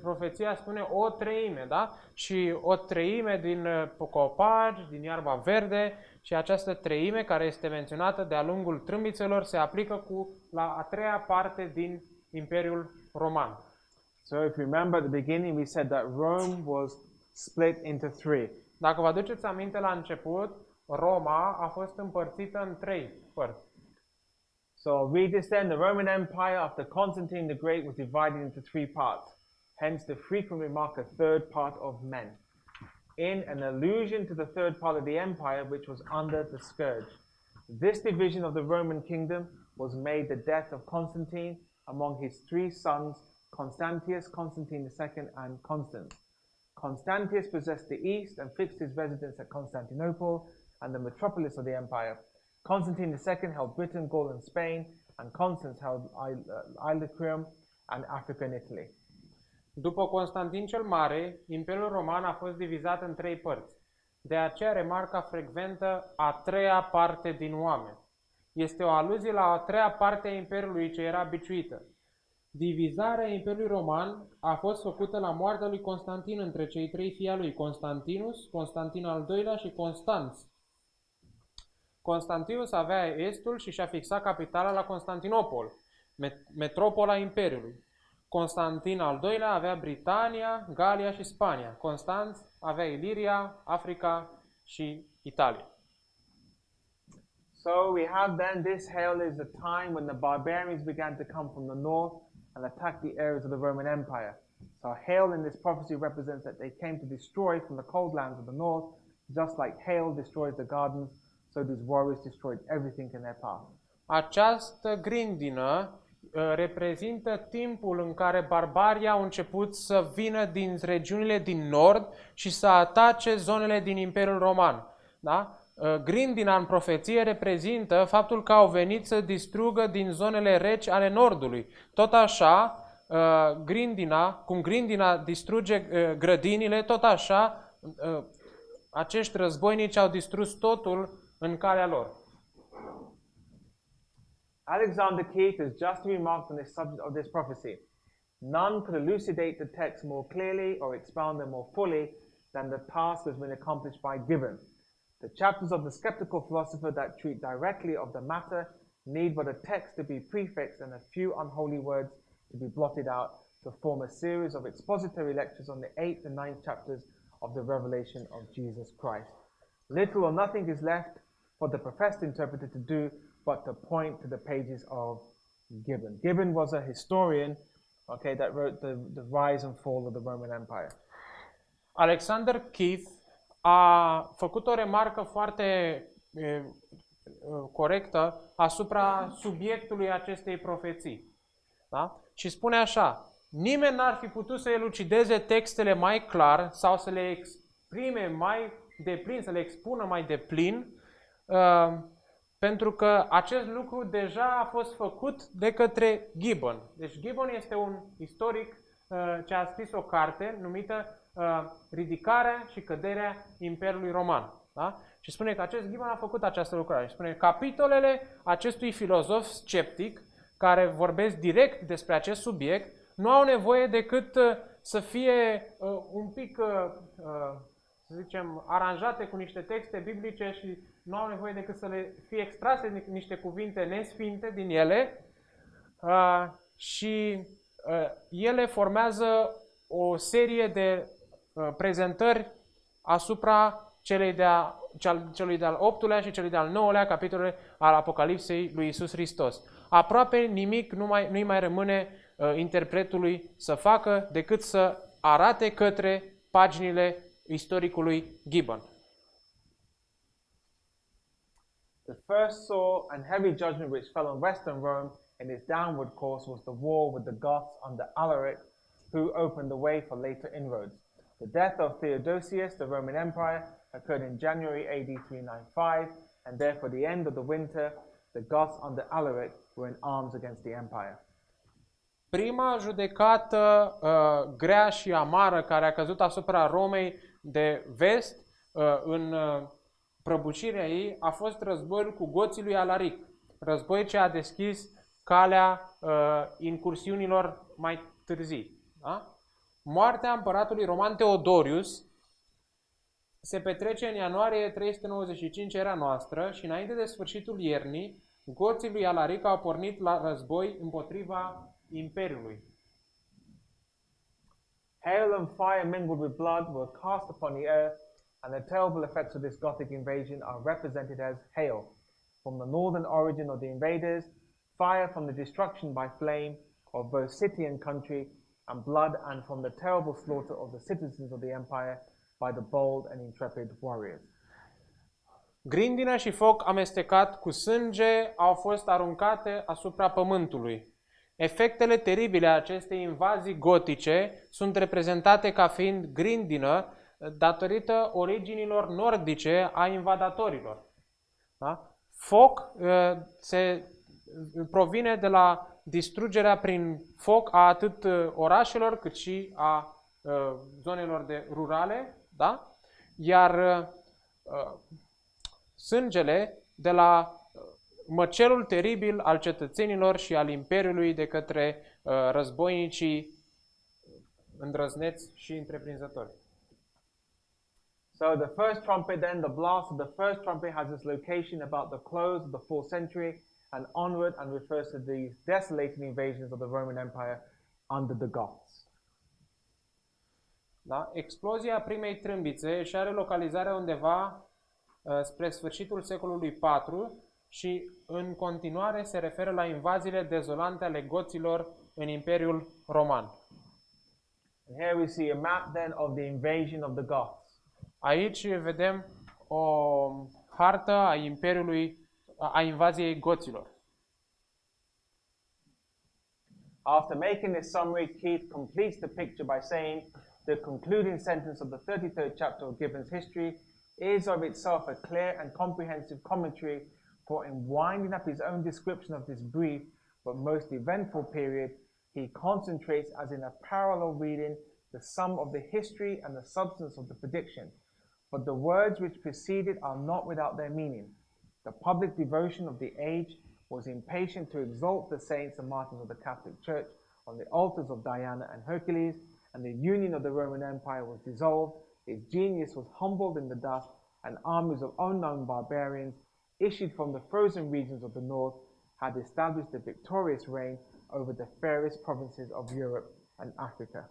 profeția spune o treime, da? Și o treime din copaci, din iarba verde și această treime care este menționată de-a lungul trâmbițelor se aplică la a treia parte din Imperiul Roman. So if you remember at the beginning we said that Rome was split into three. Dacă vă aduceți aminte la început, Roma a fost împărțită în trei părți. So I'll read this then. The Roman Empire after Constantine the Great was divided into three parts. Hence the frequent remark a third part of men. In an allusion to the third part of the empire which was under the scourge. This division of the Roman kingdom was made the death of Constantine among his three sons, Constantius, Constantine II, and Constans. Constantius possessed the east and fixed his residence at Constantinople and the metropolis of the empire. Constantine II held Britain, Gaul, and Spain, and Constans held Illyricum and Africa and Italy. După Constantin cel Mare, Imperiul Roman a fost divizat în trei părți. De aceea remarca frecventă a treia parte din oameni. Este o aluzie la a treia parte a Imperiului ce era biciuită. Divizarea Imperiului Roman a fost făcută la moartea lui Constantin între cei trei fii ai lui, Constantinus, Constantin al II-lea și Constanț. Constantinus avea estul și și-a fixat capitala la Constantinopol, metropola Imperiului. Constantin al II-lea avea Britania, Galia și Spania. Constanț avea Iliria, Africa și Italia. So we have then this hail is a time when the barbarians began to come from the north and attack the areas of the Roman Empire. So hail in this prophecy represents that they came to destroy from the cold lands of the north, just like hail destroys the gardens, so these warriors destroyed everything in their path. Această grindină reprezintă timpul în care barbarii au început să vină din regiunile din nord și să atace zonele din Imperiul Roman. Da? Grindina în profeție reprezintă faptul că au venit să distrugă din zonele reci ale nordului. Tot așa, cum grindina distruge grădinile, tot așa acești războinici au distrus totul în calea lor. Alexander Keith has just remarked on this subject of this prophecy. None could elucidate the text more clearly or expound them more fully than the task has been accomplished by Gibbon. The chapters of the skeptical philosopher that treat directly of the matter need but a text to be prefixed and a few unholy words to be blotted out to form a series of expository lectures on the 8th and 9th chapters of the revelation of Jesus Christ. Little or nothing is left for the professed interpreter to do but to point to the pages of Gibbon. Gibbon was a historian, okay, that wrote the rise and fall of the Roman Empire. Alexander Keith a făcut o remarcă foarte corectă asupra subiectului acestei profeții. Da? Și spune așa: nimeni n-ar fi putut să elucideze textele mai clar sau să le exprime mai deplin, să le expună mai deplin, pentru că acest lucru deja a fost făcut de către Gibbon. Deci Gibbon este un istoric ce a scris o carte numită Ridicarea și căderea Imperiului Roman. Da? Și spune că acest Gibbon a făcut această lucrare. Și spune că capitolele acestui filozof sceptic, care vorbesc direct despre acest subiect, nu au nevoie decât să fie un pic, să zicem, aranjate cu niște texte biblice și nu au nevoie decât să le fie extrase niște cuvinte nesfinte din ele și ele formează o serie de prezentări asupra celui de-al 8-lea și celui de-al 9-lea capitolele al Apocalipsei lui Iisus Hristos. Aproape nimic nu-i mai rămâne interpretului să facă decât să arate către paginile istoricului Gibbon. The first sore and heavy judgment which fell on Western Rome in its downward course was the war with the Goths under Alaric, who opened the way for later inroads. The death of Theodosius, the Roman Empire, occurred in January AD 395, and therefore the end of the winter, the Goths under Alaric were in arms against the empire. Prima judecată grea și amară care a căzut asupra Romei de vest în prăbușirea ei a fost războiul cu goții lui Alaric. Război ce a deschis calea incursiunilor mai târzii. Da? Moartea împăratului roman Teodorius se petrece în ianuarie 395 era noastră și înainte de sfârșitul iernii, goții lui Alaric au pornit la război împotriva Imperiului. Hail and fire mingled with blood were cast upon the earth, and the terrible effects of this Gothic invasion are represented as hail. From the northern origin of the invaders, fire from the destruction by flame of both city and country, and blood, and from the terrible slaughter of the citizens of the empire by the bold and intrepid warriors. Grindină și foc amestecat cu sânge au fost aruncate asupra pământului. Efectele teribile a acestei invazii gotice sunt reprezentate ca fiind grindină datorită originilor nordice a invadatorilor. Da? Foc se provine de la distrugerea prin foc a atât orașelor cât și a zonelor rurale, da? Iar sângele de la măcelul teribil al cetățenilor și al Imperiului de către războinicii îndrăzneți și întreprinzători. So the first trumpet, then the blast of the first trumpet has its location about the close of the 4th century and onward, and refers to the desolating invasions of the Roman Empire under the Goths. Da? Explozia primei trâmbițe își are localizarea undeva spre sfârșitul secolului IV și în continuare se referă la invaziile dezolante ale goților în Imperiul Roman. And here we see a map then of the invasion of the Goths. Aici vedem o hartă a Imperiului, a invaziei goților. After making this summary, Keith completes the picture by saying the concluding sentence of the 33rd chapter of Gibbon's history is of itself a clear and comprehensive commentary, for in winding up his own description of this brief but most eventful period, he concentrates as in a parallel reading the sum of the history and the substance of the prediction. But the words which preceded are not without their meaning. The public devotion of the age was impatient to exalt the saints and martyrs of the Catholic Church on the altars of Diana and Hercules, and the union of the Roman Empire was dissolved, its genius was humbled in the dust, and armies of unknown barbarians, issued from the frozen regions of the north, had established a victorious reign over the fairest provinces of Europe and Africa.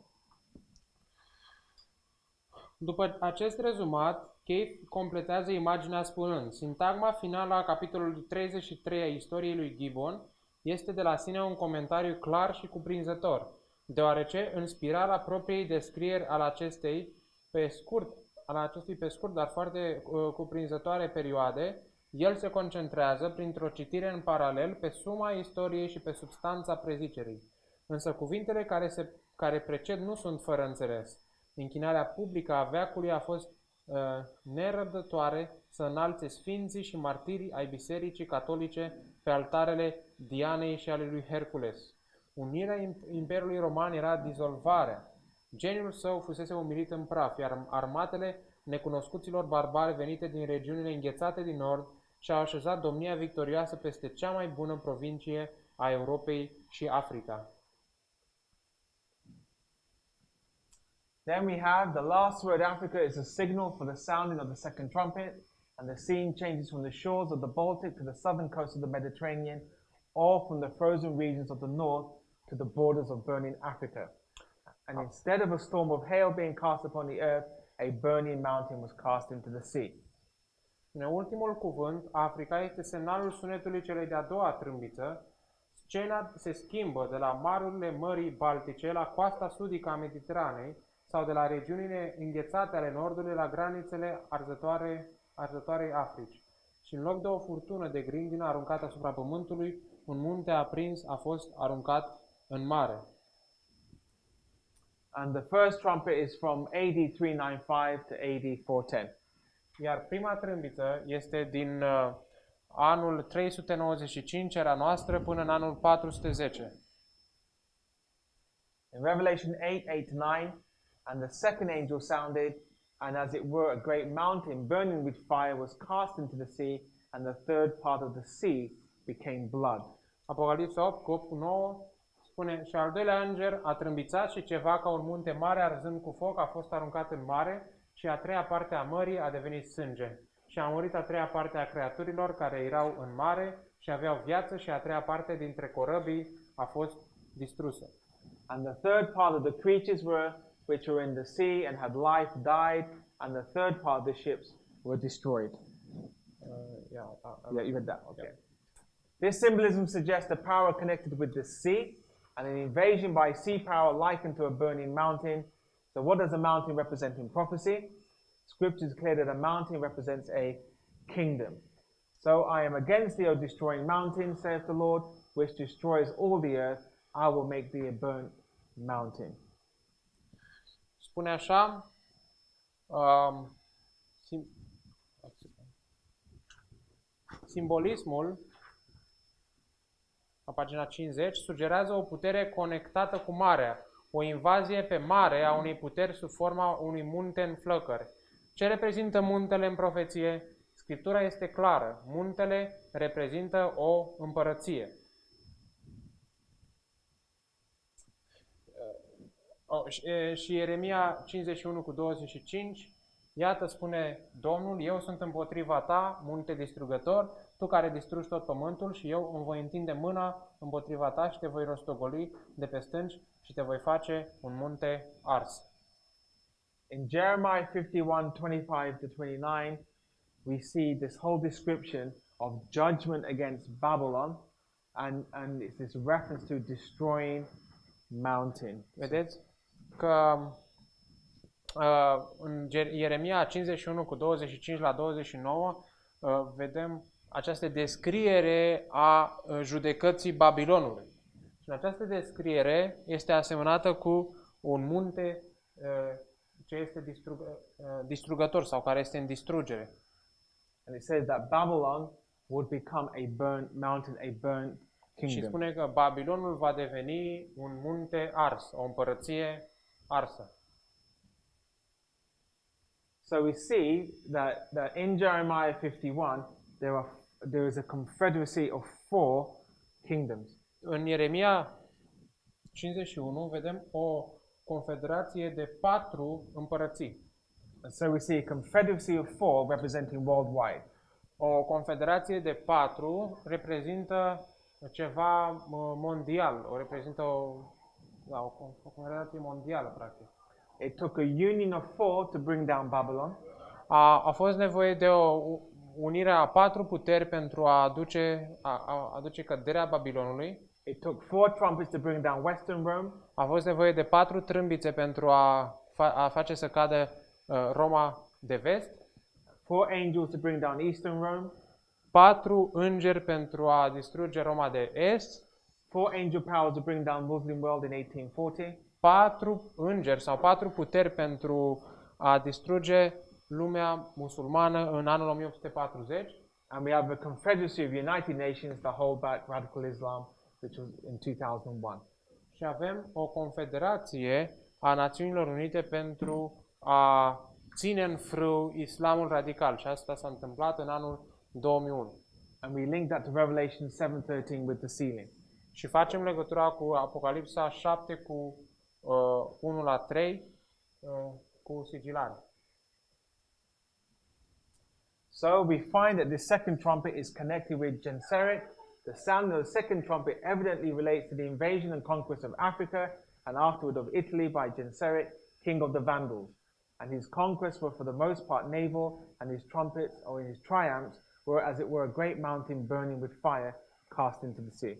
După acest rezumat, Keith completează imaginea spunând: sintagma finală a capitolului 33 a istoriei lui Gibbon este de la sine un comentariu clar și cuprinzător, deoarece în spirala propriei descrieri al acestui pe scurt, dar foarte cuprinzătoare perioade, el se concentrează printr-o citire în paralel pe suma istoriei și pe substanța prezicerii. Însă cuvintele care preced nu sunt fără înțeles. Închinarea publică a veacului a fost nerăbdătoare să înalțe sfinții și martirii ai bisericii catolice pe altarele Dianei și ale lui Hercules. Unirea Imperiului Roman era dizolvarea. Geniul său fusese umilit în praf, iar armatele necunoscuților barbari venite din regiunile înghețate din nord și-au așezat domnia victorioasă peste cea mai bună provincie a Europei și Africa. Then we have the last word, Africa, is a signal for the sounding of the second trumpet, and the scene changes from the shores of the Baltic to the southern coast of the Mediterranean, or from the frozen regions of the north to the borders of burning Africa. And instead of a storm of hail being cast upon the earth, a burning mountain was cast into the sea. În ultimul cuvânt, Africa este semnalul sunetului celei de-a doua trâmbiță. Scena se schimbă de la marurile Mării Baltice la coasta sudică a Mediteranei sau de la regiunile înghețate ale nordului la granițele arzătoarei Africi. Și în loc de o furtună de grindină aruncată asupra pământului, un munte aprins a fost aruncat în mare. And the first trumpet is from AD 395 to AD 410. Iar prima trâmbiță este din anul 395 era noastră până în anul 410. In Revelation 8:8-9, and the second angel sounded, and as it were a great mountain burning with fire was cast into the sea, and the third part of the sea became blood. Apocalipsa 8, cu 8 cu 9, spune, și al doilea înger a trâmbițat și ceva ca un munte mare arzând cu foc a fost aruncat în mare și a treia parte a mării a devenit sânge. Și a murit a treia parte a creaturilor care erau în mare și aveau viață și a treia parte dintre corăbii a fost distrusă. And the third part of the creatures which were in the sea and had life died, and the third part of the ships were destroyed. Yeah, you read that. Okay. This symbolism suggests a power connected with the sea and an invasion by sea power likened to a burning mountain. So what does a mountain represent in prophecy? Scripture is clear that a mountain represents a kingdom. So I am against thee, O destroying mountain, saith the Lord, which destroys all the earth. I will make thee a burnt mountain. Spune așa, simbolismul, la pagina 50, sugerează o putere conectată cu marea, o invazie pe mare a unei puteri sub forma unui munte în flăcări. Ce reprezintă muntele în profeție? Scriptura este clară. Muntele reprezintă o împărăție. Și Ieremia 51 cu 25, iată spune Domnul, eu sunt împotriva ta, munte distrugător, tu care distrugi tot pământul și eu îmi voi întinde mâna împotriva ta și te voi rostogoli de pe stânci și te voi face un munte ars. In Jeremiah 51:25-29, we see this whole description of judgment against Babylon, and it's this reference to destroying mountain. Vedeți că în Ieremia 51 cu 25 la 29 vedem această descriere a judecății Babilonului. Și în această descriere este asemănată cu un munte ce este distrugător sau care este în distrugere. And it says that Babylon would become a burnt mountain, a burnt Și kingdom. spune că Babilonul va deveni un munte ars, o împărăție arsă. So we see that in Jeremiah 51 there is a confederacy of 4 kingdoms. În Ieremia 51 vedem o confederație de 4 împărății. And so we see a confederacy of 4 representing worldwide. O confederație de 4 reprezintă ceva mondial, reprezintă o confederație mondială, practic. It took a union of 4 to bring down Babylon. A fost nevoie de o unire a 4 puteri pentru a aduce căderea Babilonului. It took 4 trumpets to bring down Western Rome. A fost nevoie de 4 trâmbițe pentru a face să cadă Roma de vest. 4 angels to bring down Eastern Rome. 4 îngeri pentru a distruge Roma de est. 4 angel powers to bring down Muslim world in 1840. 4 îngeri sau 4 puteri pentru a distruge lumea musulmană în anul 1840. And we have a confederacy of United Nations to hold back radical Islam, which was in 2001. Și avem o confederație a Națiunilor Unite pentru a ține în frâu islamul radical. Și asta s-a întâmplat în anul 2001. And we link that to Revelation 7:13 with the sealing. Și facem legătura cu Apocalipsa 7 cu 1 la 3 cu sigilare. So we find that this second trumpet is connected with Genseric. The sound of the second trumpet evidently relates to the invasion and conquest of Africa and afterward of Italy by Genseric, king of the Vandals. And his conquests were for the most part naval, and his trumpets, or his triumphs, were as it were a great mountain burning with fire cast into the sea.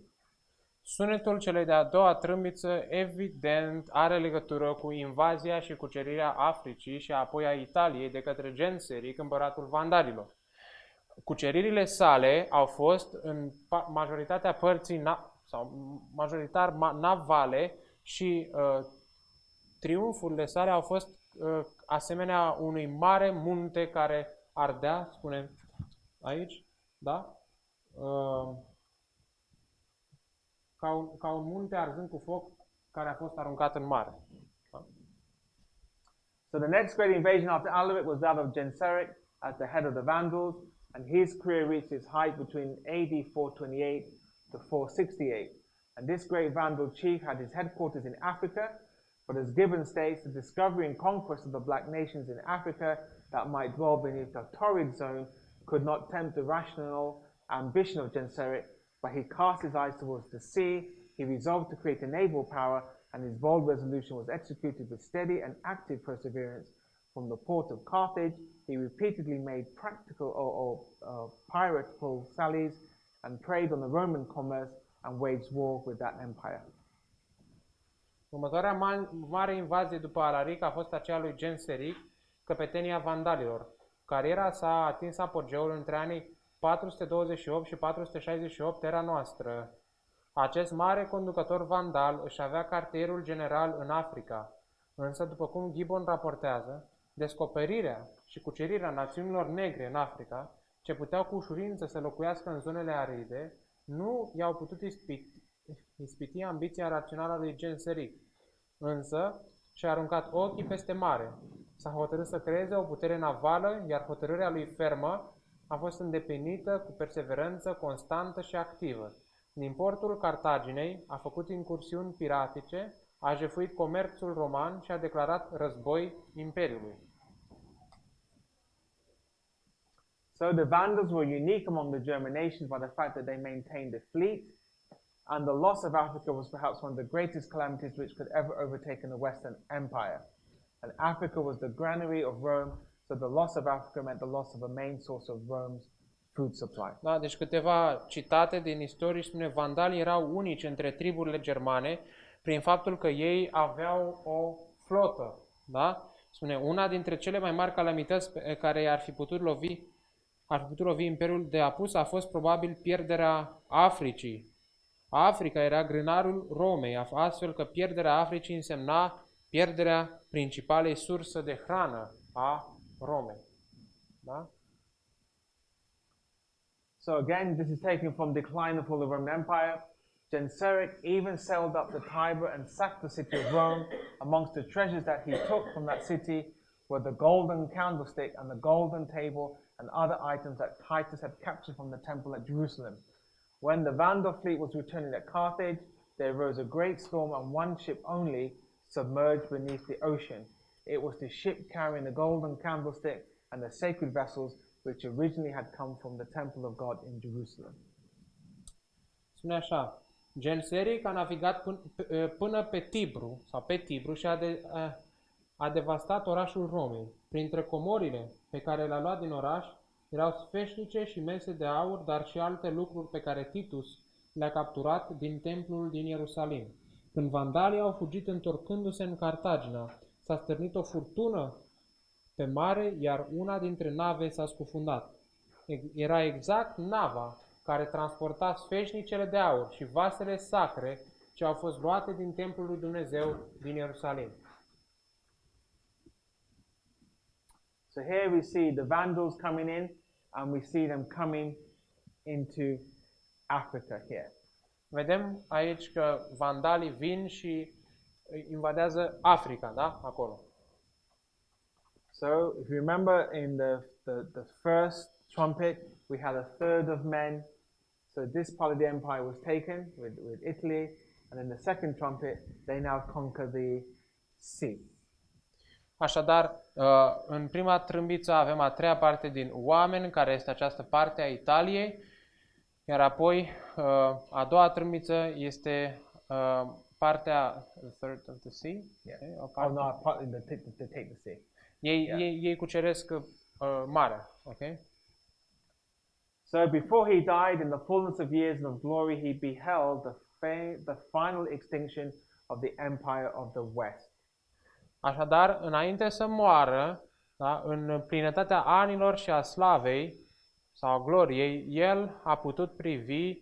Sunetul celei de-a doua trâmbiță evident are legătură cu invazia și cucerirea Africii și apoi a Italiei de către Genseric, împăratul vandalilor. cuceririle sale au fost în majoritatea părții majoritar navale și triumfurile sale au fost asemenea unui mare munte care ardea, spune aici, da? Ca un munte arzând cu foc care a fost aruncat în mare. Da? So the next great invasion after Alaric was that of Genseric as the head of the Vandals, and his career reached its height between AD 428 to 468. And this great Vandal chief had his headquarters in Africa, but as Gibbon states, the discovery and conquest of the black nations in Africa that might dwell beneath the torrid zone could not tempt the rational ambition of Genseric, but he cast his eyes towards the sea. He resolved to create a naval power, and his bold resolution was executed with steady and active perseverance. From the port of Carthage, he repeatedly made practical or piratical sallies and preyed on the Roman commerce and waged war with that empire. Următoarea mare invazie după Alaric a fost aceea lui Genseric, căpetenia vandalilor. Cariera sa a atins apogeul între anii 428 și 468 era noastră. Acest mare conducător vandal își avea cartierul general în Africa, însă, după cum Gibbon raportează, descoperirea și cucerirea națiunilor negre în Africa, ce puteau cu ușurință să locuiască în zonele aride, nu i-au putut ispiti ambiția rațională lui Genseric. Însă, și-a aruncat ochii peste mare. S-a hotărât să creeze o putere navală, iar hotărârea lui fermă a fost îndeplinită cu perseverență constantă și activă. Din portul Cartaginei a făcut incursiuni piratice, a jefuit comerțul roman și a declarat război Imperiului. So the Vandals were unique among the German nations by the fact that they maintained a fleet, and the loss of Africa was perhaps one of the greatest calamities which could ever overtake the Western Empire. And Africa was the granary of Rome, so the loss of Africa meant the loss of a main source of Rome's food supply. Da, deci câteva citate din istorie spune: vandalii erau unici între triburile germane prin faptul că ei aveau o flotă, da? Spune, una dintre cele mai mari calamități pe care ar fi putut lovi Imperiul de Apus a fost probabil pierderea Africii. Africa era grânarul Romei, astfel că pierderea Africii însemna pierderea principalei surse de hrană a Romei. Da? So again, this is taken from Decline and Fall of the Roman Empire. Genseric even sailed up the Tiber and sacked the city of Rome. Amongst the treasures that he took from that city were the golden candlestick and the golden table and other items that Titus had captured from the temple at Jerusalem. When the Vandal fleet was returning at Carthage, there arose a great storm, and one ship only submerged beneath the ocean. It was the ship carrying the golden candlestick and the sacred vessels which originally had come from the temple of God in Jerusalem. Spune așa: Genseric a navigat până pe Tibru și a devastat orașul Romei. Printre comorile pe care le-a luat din oraș erau sfeșnice și mese de aur, dar și alte lucruri pe care Titus le-a capturat din templul din Ierusalim. Când vandalii au fugit întorcându-se în Cartagina, s-a stârnit o furtună pe mare, iar una dintre nave s-a scufundat. Era exact nava care transporta sfeșnicele de aur și vasele sacre ce au fost luate din templul lui Dumnezeu din Ierusalim. So here we see the Vandals coming in, and we see them coming into Africa here. Vedem aici că vandalii vin și invadează Africa, da? Acolo. So if you remember in the first trumpet, we had a third of men. So this part of the empire was taken with Italy, and in the second trumpet, they now conquer the sea. Așadar, în prima trâmbiță avem a treia parte din oameni, care este această parte a Italiei, iar apoi a doua trâmbiță este partea the third of the sea. Yeah. Okay, no, partly they take the sea. Ei cuceresc marea, okay? So before he died, in the fullness of years and of glory, he beheld the final extinction of the empire of the West. Așadar, înainte să moară, da, în plinătatea anilor și a slavei, sau a gloriei, el a putut privi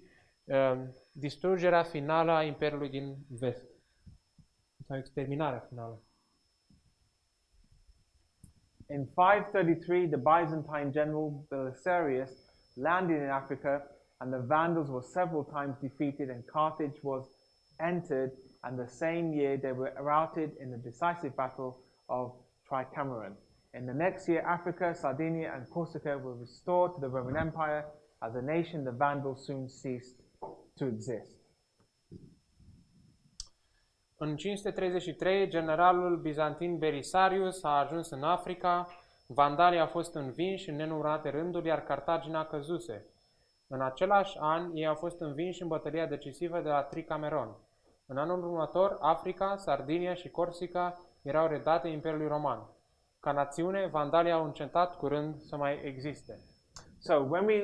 distrugerea finală a Imperiului din Vest. Sau exterminarea finală. In 533, the Byzantine general Belisarius landed in Africa, and the Vandals were several times defeated, and Carthage was entered, and the same year they were routed in the decisive battle of Tricameron. In the next year, Africa, Sardinia, and Corsica were restored to the Roman Empire. As a nation, the Vandals soon ceased to exist. În 533, generalul bizantin Belisarius a ajuns în Africa, vandalii au fost învinși în nenumărate rânduri, iar Cartagina căzuse. În același an, ei au fost învinși în bătălia decisivă de la Tricameron. În anul următor, Africa, Sardinia și Corsica erau redate Imperiului Roman. Ca națiune, vandalii au încetat curând să mai existe. So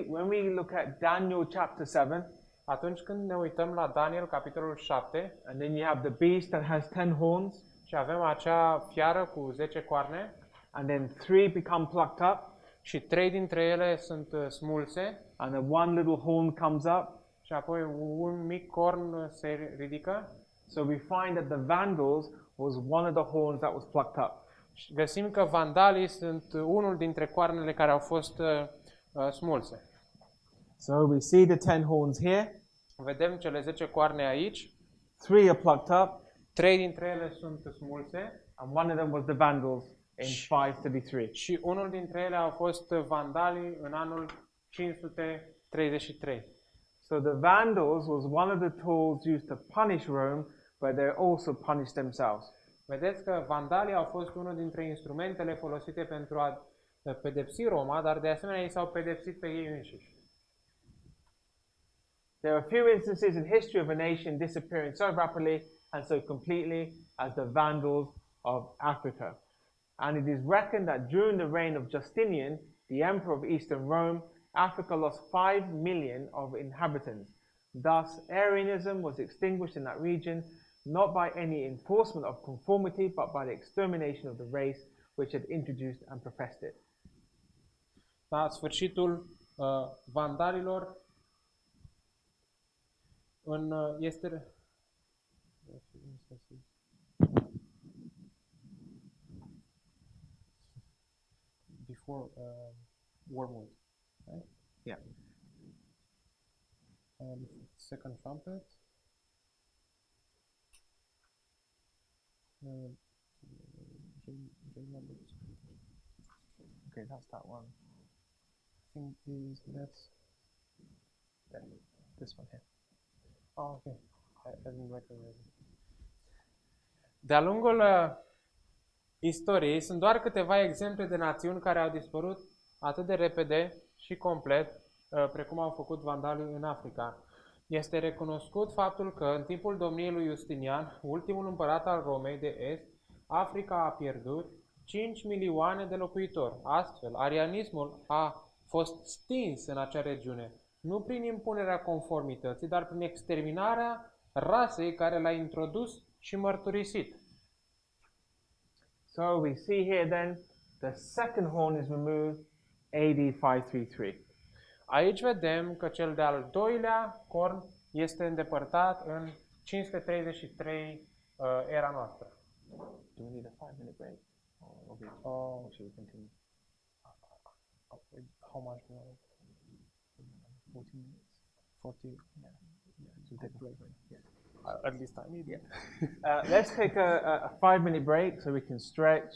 when we look at Daniel chapter 7, Atunci când ne uităm la Daniel, capitolul 7, and then you have the beast that has 10 horns, și avem acea fiară cu 10 coarne, and then 3 become plucked up, și 3 dintre ele sunt smulse, and then one little horn comes up. și apoi un mic corn se ridică. So we find that the Vandals was one of the horns that was plucked up. Și găsim că vandalii sunt unul dintre coarnele care au fost smulse. So we see the 10 horns here. Vedem cele 10 coarne aici. 3 are plucked up, 3 dintre ele sunt smulse and one of them was the Vandals in 533. și unul dintre ele au fost vandalii în anul 533. So the Vandals was one of the tools used to punish Rome, but they also punished themselves. Vedeți că vandalii au fost unul dintre instrumentele folosite pentru a pedepsi Roma, dar de asemenea ei s-au pedepsit pe ei înșiși. There are few instances in history of a nation disappearing so rapidly and so completely as the Vandals of Africa. And it is reckoned that during the reign of Justinian, the emperor of Eastern Rome, Africa lost 5 million of inhabitants. Thus, Arianism was extinguished in that region, not by any enforcement of conformity, but by the extermination of the race which had introduced and professed it. La sfârșitul vandalilor este before wormwood, right? Yeah. And second trumpet. Okay, that's that one. I think that's This one here. oh, okay. I didn't recognize it. De-a lungul istoriei sunt doar câteva exemple de națiuni care au dispărut atât de repede și complet, precum au făcut vandalii în Africa. Este recunoscut faptul că în timpul domniei lui Justinian, ultimul împărat al Romei de Est, Africa a pierdut 5 milioane de locuitori. Astfel, arianismul a fost stins în acea regiune, nu prin impunerea conformității, dar prin exterminarea rasei care l-a introdus și mărturisit. So we see here then, the second horn is removed AD 533. Aici vedem că cel de-al doilea corn este îndepărtat în 533 era noastră. Do we need a 5-minute break? Or should we continue? How much more? 40 minutes. 40. Yeah. Should we take a break? Yeah. At least I need. Yeah. Let's take a 5-minute break so we can stretch.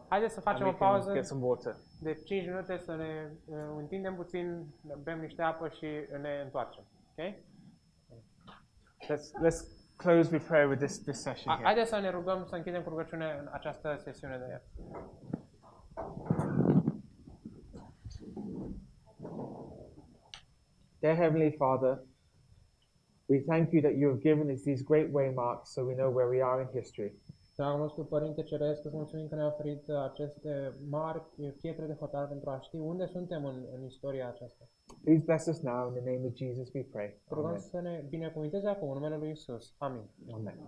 Haideți să facem and o we can pauză get some water. de 5 minute să ne întindem puțin, bem niște apă și ne întoarcem. Ok? Let's close with prayer with this session here. Haideți să ne rugăm să închidem cu rugăciune în această sesiune de ieri. Dear Heavenly Father, we thank you that you have given us these great waymarks so we know where we are in history. Te-am mulțumit, Părinte Ceresc, îți mulțumim că ne-ai oferit aceste mari pietre de hotar pentru a ști unde suntem în istoria aceasta. Please bless us now. In the name of Jesus we pray. Te rugăm Amen. să ne binecuvânteze acum în numele lui Isus. Amin. Amen.